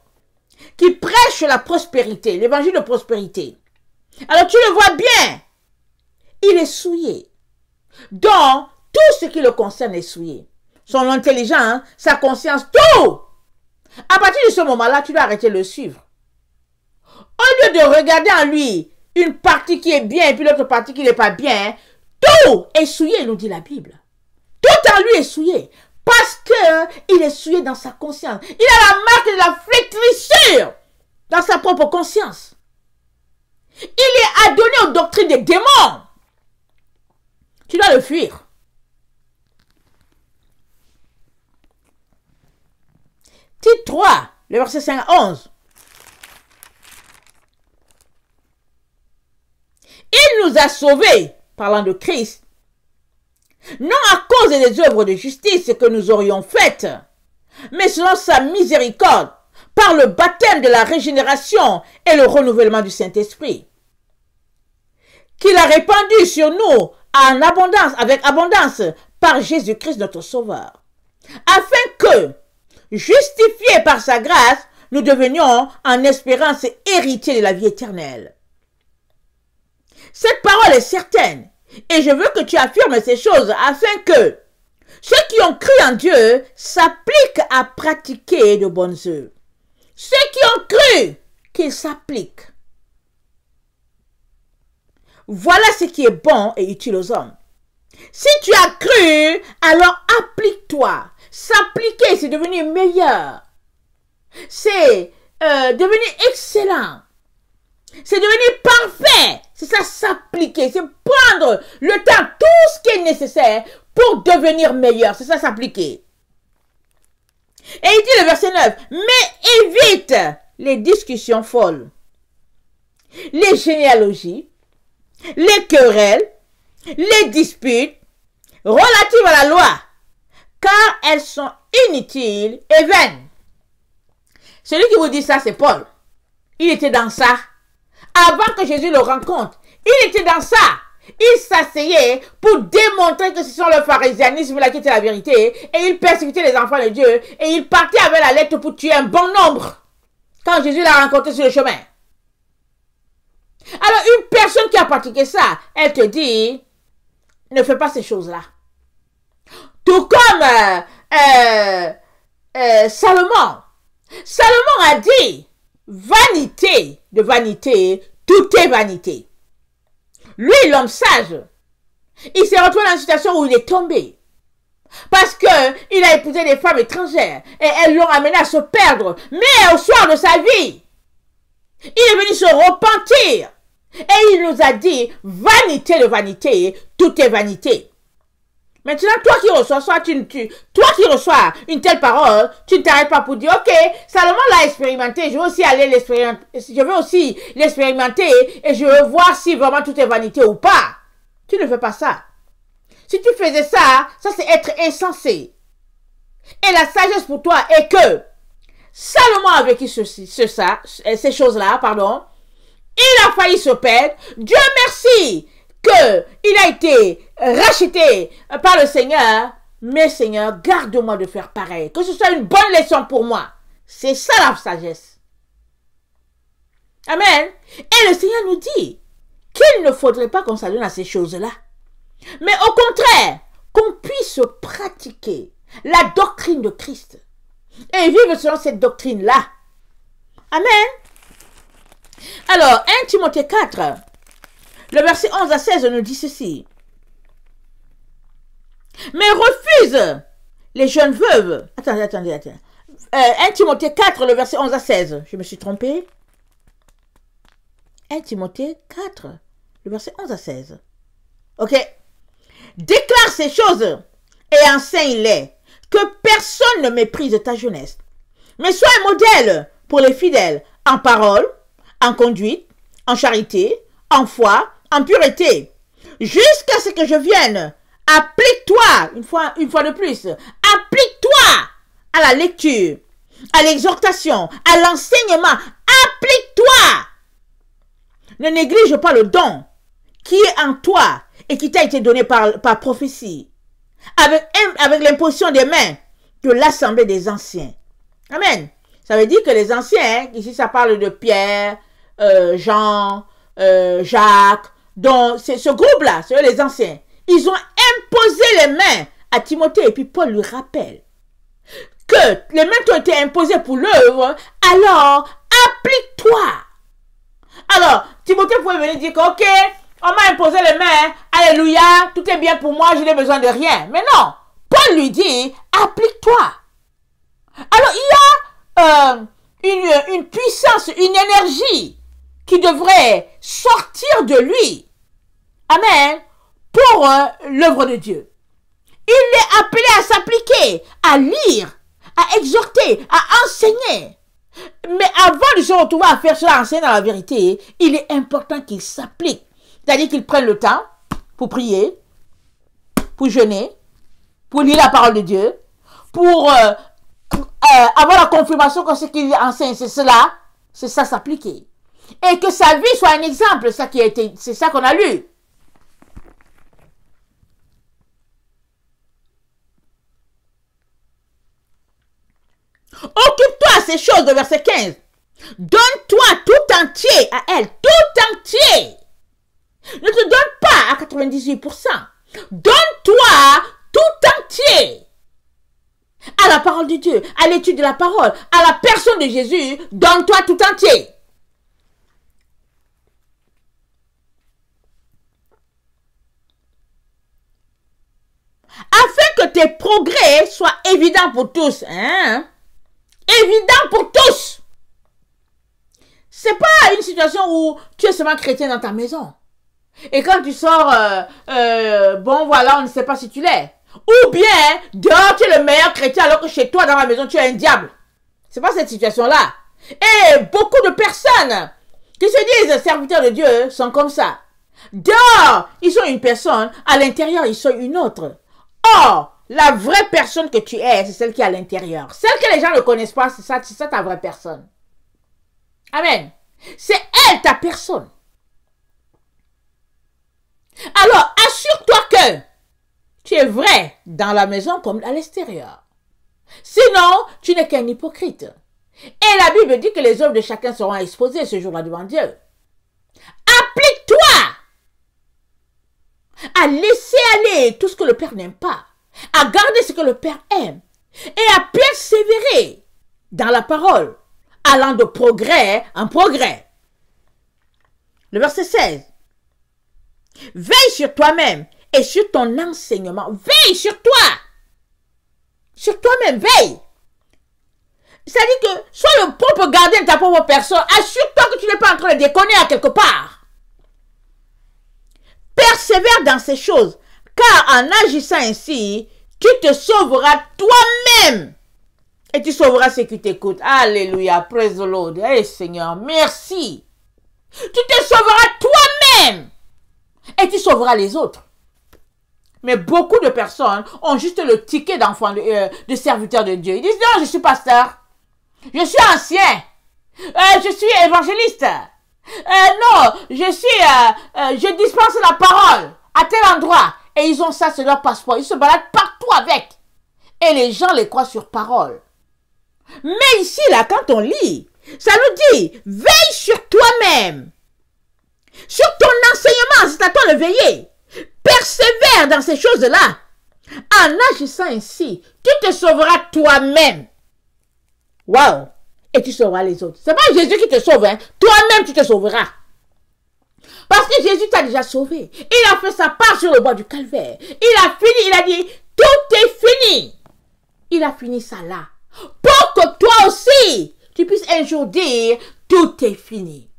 Speaker 1: qui prêche la prospérité, l'évangile de prospérité. Alors tu le vois bien, il est souillé. Donc, tout ce qui le concerne est souillé. Son intelligence, sa conscience, tout. À partir de ce moment-là, tu dois arrêter de le suivre. Au lieu de regarder en lui une partie qui est bien et puis l'autre partie qui n'est pas bien, tout est souillé, nous dit la Bible. Tout en lui est souillé. Parce qu'il est souillé dans sa conscience. Il a la marque de la flétrissure dans sa propre conscience. Il est adonné aux doctrines des démons. Tu dois le fuir. Tite 3, le verset 5 à 11. Il nous a sauvés, parlant de Christ, non à cause des œuvres de justice que nous aurions faites, mais selon sa miséricorde, par le baptême de la régénération et le renouvellement du Saint-Esprit, qu'il a répandu sur nous en abondance, avec abondance, par Jésus-Christ notre Sauveur, afin que, justifiés par sa grâce, nous devenions en espérance héritiers de la vie éternelle. Cette parole est certaine, et je veux que tu affirmes ces choses afin que ceux qui ont cru en Dieu s'appliquent à pratiquer de bonnes œuvres. Ceux qui ont cru qu'ils s'appliquent. Voilà ce qui est bon et utile aux hommes. Si tu as cru, alors applique-toi. S'appliquer, c'est devenir meilleur. C'est devenir excellent. C'est devenir parfait. C'est ça, s'appliquer. C'est prendre le temps, tout ce qui est nécessaire pour devenir meilleur. C'est ça, s'appliquer. Et il dit le verset 9, mais évite les discussions folles, les généalogies, les querelles, les disputes relatives à la loi, car elles sont inutiles et vaines. Celui qui vous dit ça, c'est Paul. Il était dans ça. Avant que Jésus le rencontre, il était dans ça. Il s'asseyait pour démontrer que ce sont le pharisianisme là qui était la vérité. Et il persécutait les enfants de Dieu. Et il partait avec la lettre pour tuer un bon nombre. Quand Jésus l'a rencontré sur le chemin. Alors une personne qui a pratiqué ça, elle te dit, ne fais pas ces choses-là. Tout comme Salomon. Salomon a dit, vanité de vanité, tout est vanité. Lui, l'homme sage, il s'est retrouvé dans une situation où il est tombé. Parce qu'il a épousé des femmes étrangères et elles l'ont amené à se perdre. Mais au soir de sa vie, il est venu se repentir. Et il nous a dit, vanité de vanité, tout est vanité. Maintenant, toi qui reçois, toi qui reçois une telle parole, tu ne t'arrêtes pas pour dire, ok, Salomon l'a expérimenté, je veux aussi l'expérimenter et je veux voir si vraiment tout est vanité ou pas. Tu ne fais pas ça. Si tu faisais ça, ça c'est être insensé. Et la sagesse pour toi est que Salomon a vécu ces choses-là, pardon. Il a failli se perdre. Dieu merci qu'il a été racheté par le Seigneur. Mais Seigneur, garde-moi de faire pareil. Que ce soit une bonne leçon pour moi. C'est ça la sagesse. Amen. Et le Seigneur nous dit qu'il ne faudrait pas qu'on s'adonne à ces choses-là. Mais au contraire, qu'on puisse pratiquer la doctrine de Christ. Et vivre selon cette doctrine-là. Amen. Alors, 1 Timothée 4, le verset 11 à 16 nous dit ceci. Mais refuse les jeunes veuves. Attendez. 1 Timothée 4, le verset 11 à 16. Je me suis trompée. 1 Timothée 4, le verset 11 à 16. Ok. Déclare ces choses et enseigne-les. Que personne ne méprise ta jeunesse. Mais sois un modèle pour les fidèles en parole, en conduite, en charité, en foi, en pureté. Jusqu'à ce que je vienne, applique-toi, une fois de plus, applique-toi à la lecture, à l'exhortation, à l'enseignement. Applique-toi. Ne néglige pas le don qui est en toi et qui t'a été donné par prophétie, avec l'imposition des mains de l'assemblée des anciens. Amen. Ça veut dire que les anciens, ici ça parle de Pierre, Jean, Jacques, donc c'est ce groupe-là, c'est eux les anciens. Ils ont imposé les mains à Timothée et puis Paul lui rappelle que les mains t'ont été imposées pour l'œuvre, alors applique-toi. Alors, Timothée pouvait venir dire que ok, on m'a imposé les mains, alléluia, tout est bien pour moi, je n'ai besoin de rien. Mais non, Paul lui dit, applique-toi. Alors, il y a une puissance, une énergie qui devrait sortir de lui. Amen. Pour l'œuvre de Dieu. Il est appelé à s'appliquer, à lire, à exhorter, à enseigner. Mais avant de se retrouver à faire cela, enseigner dans la vérité, il est important qu'il s'applique. C'est-à-dire qu'il prenne le temps pour prier, pour jeûner, pour lire la parole de Dieu, pour avoir la confirmation que ce qu'il enseigne, c'est cela, c'est ça s'appliquer. Et que sa vie soit un exemple, c'est ça qu'on a lu. Occupe-toi à ces choses de verset 15. Donne-toi tout entier à elle, tout entier. Ne te donne pas à 98%. Donne-toi tout entier à la parole de Dieu, à l'étude de la parole, à la personne de Jésus. Donne-toi tout entier. Afin que tes progrès soient évidents pour tous. Hein? Évident pour tous. C'est pas une situation où tu es seulement chrétien dans ta maison. Et quand tu sors, bon voilà, on ne sait pas si tu l'es. Ou bien, dehors tu es le meilleur chrétien alors que chez toi dans la maison tu es un diable. C'est pas cette situation-là. Et beaucoup de personnes qui se disent serviteurs de Dieu sont comme ça. Dehors, ils sont une personne, à l'intérieur, ils sont une autre. Or, la vraie personne que tu es, c'est celle qui est à l'intérieur. Celle que les gens ne connaissent pas, c'est ça ta vraie personne. Amen. C'est elle ta personne. Alors, assure-toi que tu es vrai dans la maison comme à l'extérieur. Sinon, tu n'es qu'un hypocrite. Et la Bible dit que les œuvres de chacun seront exposées ce jour-là devant Dieu. Applique-toi à laisser aller tout ce que le Père n'aime pas, à garder ce que le Père aime et à persévérer dans la parole, allant de progrès en progrès. Le verset 16. Veille sur toi-même et sur ton enseignement. Veille sur toi. Sur toi-même, veille. C'est-à-dire que sois le propre gardien de ta propre personne. Assure-toi que tu n'es pas en train de déconner à quelque part. Persévère dans ces choses, car en agissant ainsi, tu te sauveras toi-même. Et tu sauveras ceux qui t'écoutent. Alléluia, praise the Lord. Hey Seigneur, merci. Tu te sauveras toi-même. Et tu sauveras les autres. Mais beaucoup de personnes ont juste le ticket d'enfant de serviteur de Dieu. Ils disent, non, je suis pasteur. Je suis ancien. Je suis évangéliste. Non, je dispense la parole à tel endroit. Et ils ont ça, c'est leur passeport. Ils se baladent partout avec. Et les gens les croient sur parole. Mais ici, là, quand on lit, ça nous dit, veille sur toi-même. Sur ton enseignement, c'est à toi de veiller. Persévère dans ces choses-là. En agissant ainsi, tu te sauveras toi-même. Waouh! Et tu sauveras les autres. C'est pas Jésus qui te sauve, hein. Toi-même, tu te sauveras. Parce que Jésus t'a déjà sauvé. Il a fait sa part sur le bois du calvaire. Il a fini, il a dit, tout est fini. Il a fini ça là. Pour que toi aussi, tu puisses un jour dire, tout est fini.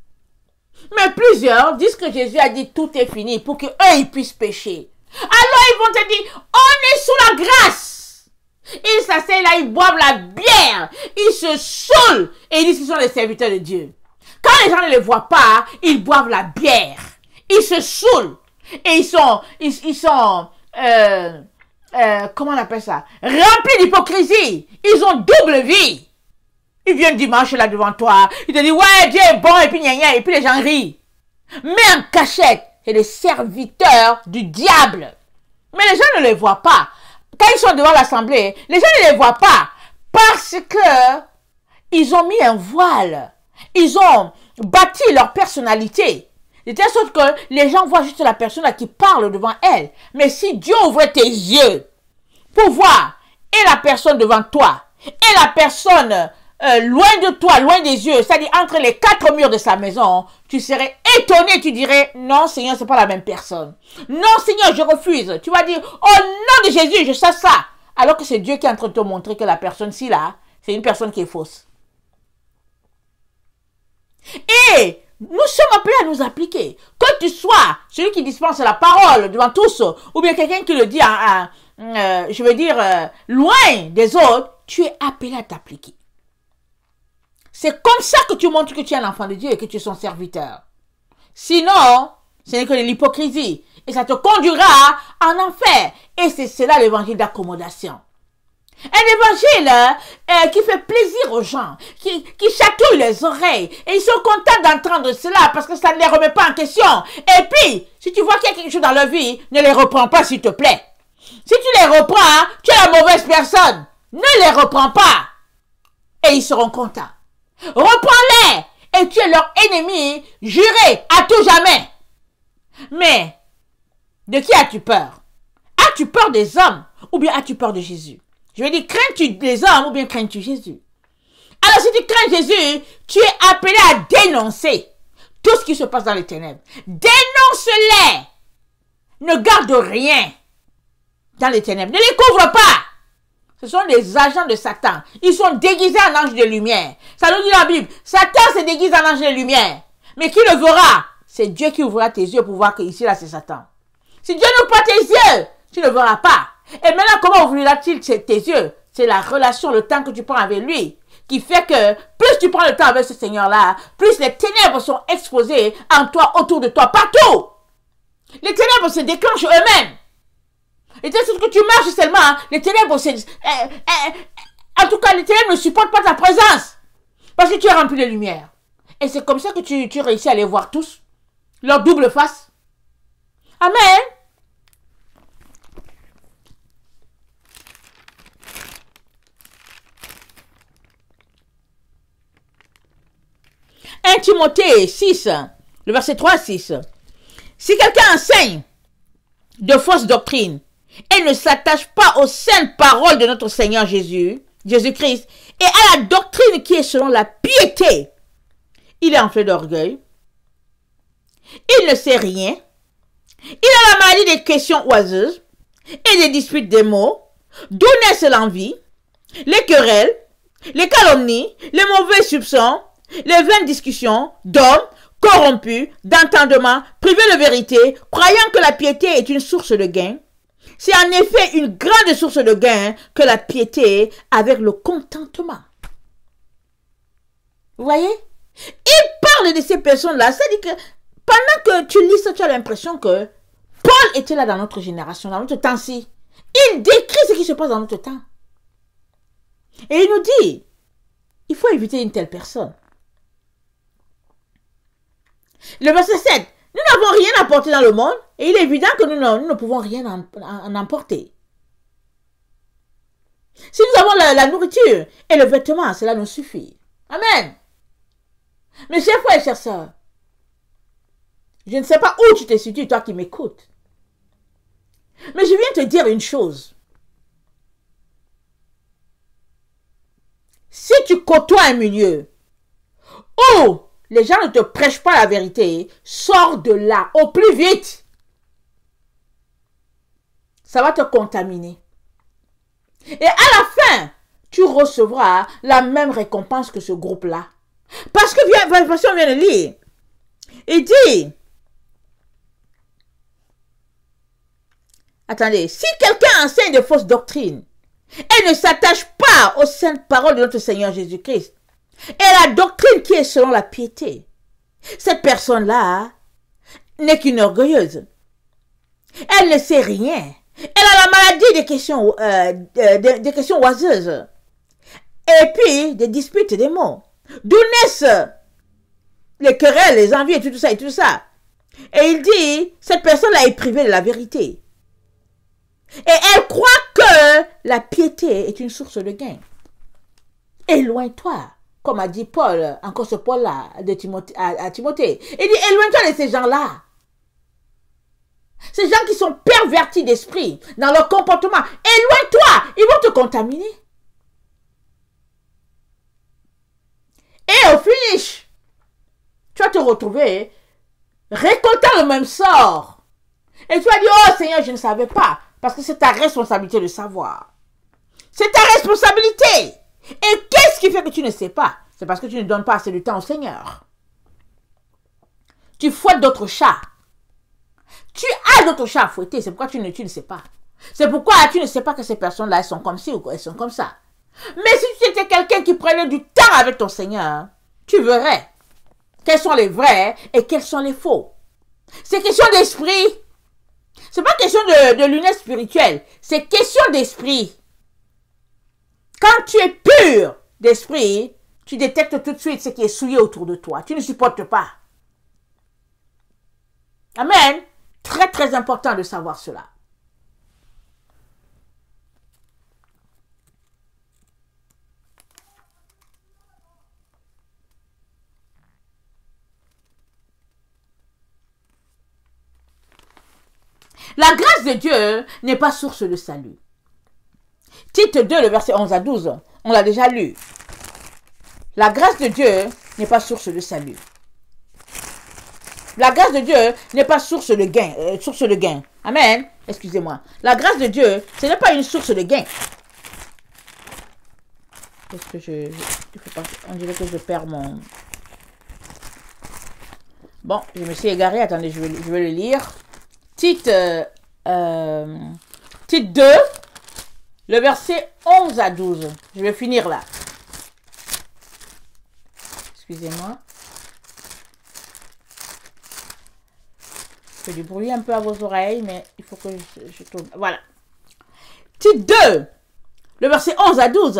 Speaker 1: Mais plusieurs disent que Jésus a dit, tout est fini, pour qu'eux, ils puissent pécher. Alors ils vont te dire, on est sous la grâce. Ils s'asseyent là, ils boivent la bière, ils se saoulent et ils disent qu'ils sont les serviteurs de Dieu. Quand les gens ne les voient pas, ils boivent la bière, ils se saoulent et ils sont comment on appelle ça? Remplis d'hypocrisie. Ils ont double vie. Ils viennent dimanche là devant toi, ils te disent ouais Dieu est bon et puis gna gna, et puis les gens rient. Mais en cachette, c'est des serviteurs du diable. Mais les gens ne les voient pas. Quand ils sont devant l'assemblée, les gens ne les voient pas parce que ils ont mis un voile. Ils ont bâti leur personnalité. De telle sorte que les gens voient juste la personne qui parle devant elle. Mais si Dieu ouvrait tes yeux pour voir et la personne devant toi et la personne loin de toi, loin des yeux, c'est-à-dire entre les quatre murs de sa maison, tu serais étonné, tu dirais, non Seigneur, c'est pas la même personne. Non Seigneur, je refuse. Tu vas dire, au nom de Jésus, je sais ça. Alors que c'est Dieu qui est en train de te montrer que la personne-ci là, c'est une personne qui est fausse. Et nous sommes appelés à nous appliquer. Que tu sois celui qui dispense la parole devant tous, ou bien quelqu'un qui le dit, loin des autres, tu es appelé à t'appliquer. C'est comme ça que tu montres que tu es un enfant de Dieu et que tu es son serviteur. Sinon, ce n'est que de l'hypocrisie. Et ça te conduira en enfer. Et c'est cela l'évangile d'accommodation. Un évangile qui fait plaisir aux gens, qui chatouille les oreilles. Et ils sont contents d'entendre cela parce que ça ne les remet pas en question. Et puis, si tu vois qu'il y a quelque chose dans leur vie, ne les reprends pas s'il te plaît. Si tu les reprends, tu es la mauvaise personne. Ne les reprends pas. Et ils seront contents. Reprends-les et tu es leur ennemi juré à tout jamais. Mais, de qui as-tu peur? As-tu peur des hommes ou bien as-tu peur de Jésus? Je veux dire, crains-tu les hommes ou bien crains-tu Jésus? Alors si tu crains Jésus, tu es appelé à dénoncer tout ce qui se passe dans les ténèbres. Dénonce-les. Ne garde rien dans les ténèbres. Ne les couvre pas. Ce sont des agents de Satan. Ils sont déguisés en anges de lumière. Ça nous dit dans la Bible. Satan se déguise en ange de lumière. Mais qui le verra? C'est Dieu qui ouvrira tes yeux pour voir que ici là c'est Satan. Si Dieu n'ouvre pas tes yeux, tu ne verras pas. Et maintenant, comment ouvrira-t-il tes yeux? C'est la relation, le temps que tu prends avec lui. qui fait que plus tu prends le temps avec ce Seigneur-là, plus les ténèbres sont exposées en toi, autour de toi, partout. Les ténèbres se déclenchent eux-mêmes. Et c'est ce que tu marches seulement, les ténèbres, en tout cas, les ténèbres ne supportent pas ta présence. Parce que tu es rempli de lumière. Et c'est comme ça que tu réussis à les voir tous. Leur double face. Amen. Un Timothée 6, le verset 3 à 6. Si quelqu'un enseigne de fausses doctrines et ne s'attache pas aux saintes paroles de notre Seigneur Jésus-Christ, et à la doctrine qui est selon la piété, il est enflé d'orgueil, il ne sait rien, il a la maladie des questions oiseuses et des disputes des mots, d'où naissent l'envie, les querelles, les calomnies, les mauvais soupçons, les vaines discussions d'hommes corrompus, d'entendement, privés de vérité, croyant que la piété est une source de gain. C'est en effet une grande source de gain que la piété avec le contentement. Vous voyez? Il parle de ces personnes-là. C'est-à-dire que pendant que tu lis ça, tu as l'impression que Paul était là dans notre génération, dans notre temps-ci. Il décrit ce qui se passe dans notre temps. Et il nous dit, il faut éviter une telle personne. Le verset 7. Nous n'avons rien apporté dans le monde et il est évident que nous ne pouvons rien en emporter. Si nous avons la nourriture et le vêtement, cela nous suffit. Amen. Mes chers frères et chères sœurs, je ne sais pas où tu te situes, toi qui m'écoutes. Mais je viens te dire une chose. Si tu côtoies un milieu où les gens ne te prêchent pas la vérité, sors de là au plus vite. Ça va te contaminer. Et à la fin, tu recevras la même récompense que ce groupe-là. Parce que, on vient de lire, il dit, attendez, si quelqu'un enseigne de fausses doctrines et ne s'attache pas aux saintes paroles de notre Seigneur Jésus-Christ, et la doctrine qui est selon la piété, cette personne-là n'est qu'une orgueilleuse. Elle ne sait rien. Elle a la maladie des questions oiseuses. Et puis, des disputes des mots. D'où naissent les querelles, les envies et tout ça et tout ça. Et il dit, cette personne-là est privée de la vérité. Et elle croit que la piété est une source de gain. Éloigne-toi. Comme a dit Paul, encore ce Paul-là, à Timothée. Il dit, éloigne-toi de ces gens-là. Ces gens qui sont pervertis d'esprit dans leur comportement. Éloigne-toi, ils vont te contaminer. Et au finish, tu vas te retrouver récoltant le même sort. Et tu vas dire, oh Seigneur, je ne savais pas. Parce que c'est ta responsabilité de savoir. C'est ta responsabilité. Et qu'est-ce qui fait que tu ne sais pas? C'est parce que tu ne donnes pas assez de temps au Seigneur. Tu fouettes d'autres chats. Tu as d'autres chats à fouetter. C'est pourquoi tu ne sais pas. C'est pourquoi tu ne sais pas que ces personnes-là, elles sont comme ci ou elles sont comme ça. Mais si tu étais quelqu'un qui prenait du temps avec ton Seigneur, tu verrais quels sont les vrais et quels sont les faux. C'est question d'esprit. C'est pas question de lunettes spirituelles. C'est question d'esprit. Quand tu es pur d'esprit, tu détectes tout de suite ce qui est souillé autour de toi. Tu ne supportes pas. Amen. Très, très important de savoir cela. La grâce de Dieu n'est pas source de salut. Tite 2, le verset 11 à 12, on l'a déjà lu. La grâce de Dieu n'est pas source de salut. La grâce de Dieu n'est pas source de gain. Amen. Excusez-moi. La grâce de Dieu, ce n'est pas une source de gain. Est-ce que on dirait que je perds mon... Bon, je me suis égaré. Attendez, je vais le lire. Tite 2, le verset 11 à 12. Je vais finir là. Excusez-moi. Je fais du bruit un peu à vos oreilles, mais il faut que je tourne. Voilà. Titre 2, le verset 11 à 12.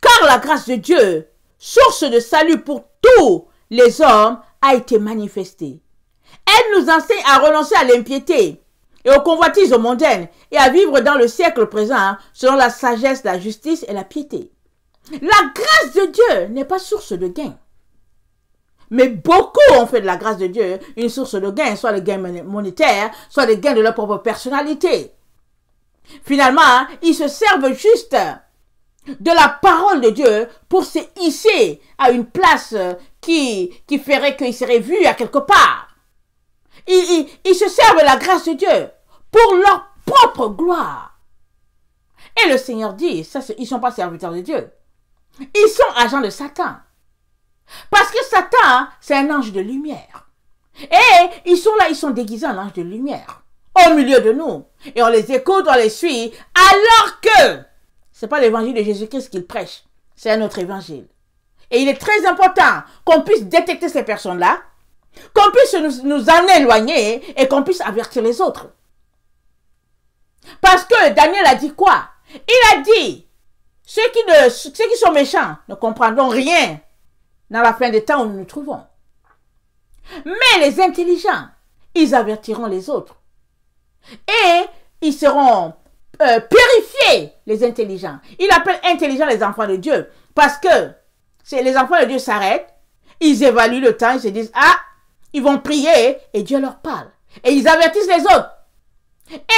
Speaker 1: Car la grâce de Dieu, source de salut pour tous les hommes, a été manifestée. Elle nous enseigne à renoncer à l'impiété et aux convoitises mondaines et à vivre dans le siècle présent selon la sagesse, la justice et la piété. La grâce de Dieu n'est pas source de gain. Mais beaucoup ont fait de la grâce de Dieu une source de gain, soit des gains monétaires, soit des gains de leur propre personnalité. Finalement, ils se servent juste de la parole de Dieu pour se hisser à une place qui ferait qu'ils seraient vus à quelque part. Ils se servent de la grâce de Dieu pour leur propre gloire. Et le Seigneur dit, ça, ils ne sont pas serviteurs de Dieu. Ils sont agents de Satan. Parce que Satan, c'est un ange de lumière. Et ils sont là, ils sont déguisés en ange de lumière. Au milieu de nous. Et on les écoute, on les suit. Alors que ce n'est pas l'évangile de Jésus-Christ qu'ils prêchent. C'est un autre évangile. Et il est très important qu'on puisse détecter ces personnes-là, qu'on puisse nous en éloigner et qu'on puisse avertir les autres. Parce que Daniel a dit quoi? Il a dit, ceux qui sont méchants ne comprendront rien dans la fin des temps où nous nous trouvons. Mais les intelligents, ils avertiront les autres. Et ils seront purifiés, les intelligents. Il appelle intelligents les enfants de Dieu. Parce que les enfants de Dieu s'arrêtent, ils évaluent le temps, ils se disent, ah, ils vont prier et Dieu leur parle. Et ils avertissent les autres.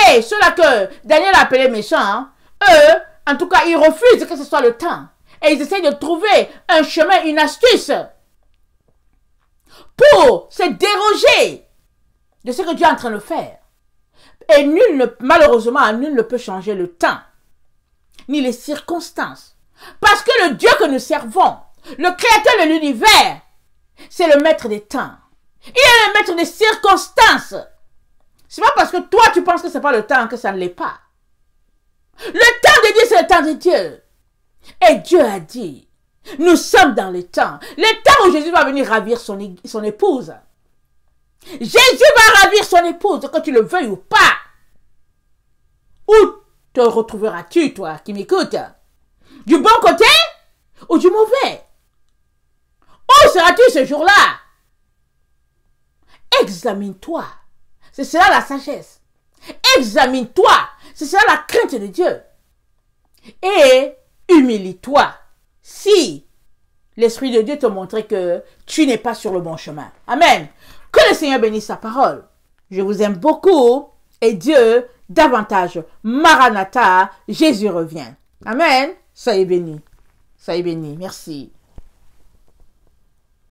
Speaker 1: Et ceux-là que Daniel a appelés méchants, eux, en tout cas, ils refusent que ce soit le temps. Et ils essayent de trouver un chemin, une astuce pour se déroger de ce que Dieu est en train de faire. Et malheureusement, nul ne peut changer le temps, ni les circonstances. Parce que le Dieu que nous servons, le créateur de l'univers, c'est le maître des temps. Il est le maître des circonstances. C'est pas parce que toi tu penses que c'est pas le temps que ça ne l'est pas. Le temps de Dieu, c'est le temps de Dieu. Et Dieu a dit, nous sommes dans le temps où Jésus va venir ravir son épouse. Jésus va ravir son épouse, que tu le veuilles ou pas. Où te retrouveras-tu, toi, qui m'écoutes? Du bon côté ou du mauvais? Où seras-tu ce jour-là? Examine-toi. C'est cela la sagesse. Examine-toi. C'est cela la crainte de Dieu. Et humilie-toi. Si l'Esprit de Dieu te montrait que tu n'es pas sur le bon chemin. Amen. Que le Seigneur bénisse sa parole. Je vous aime beaucoup. Et Dieu davantage. Maranatha, Jésus revient. Amen. Soyez bénis. Soyez bénis. Merci.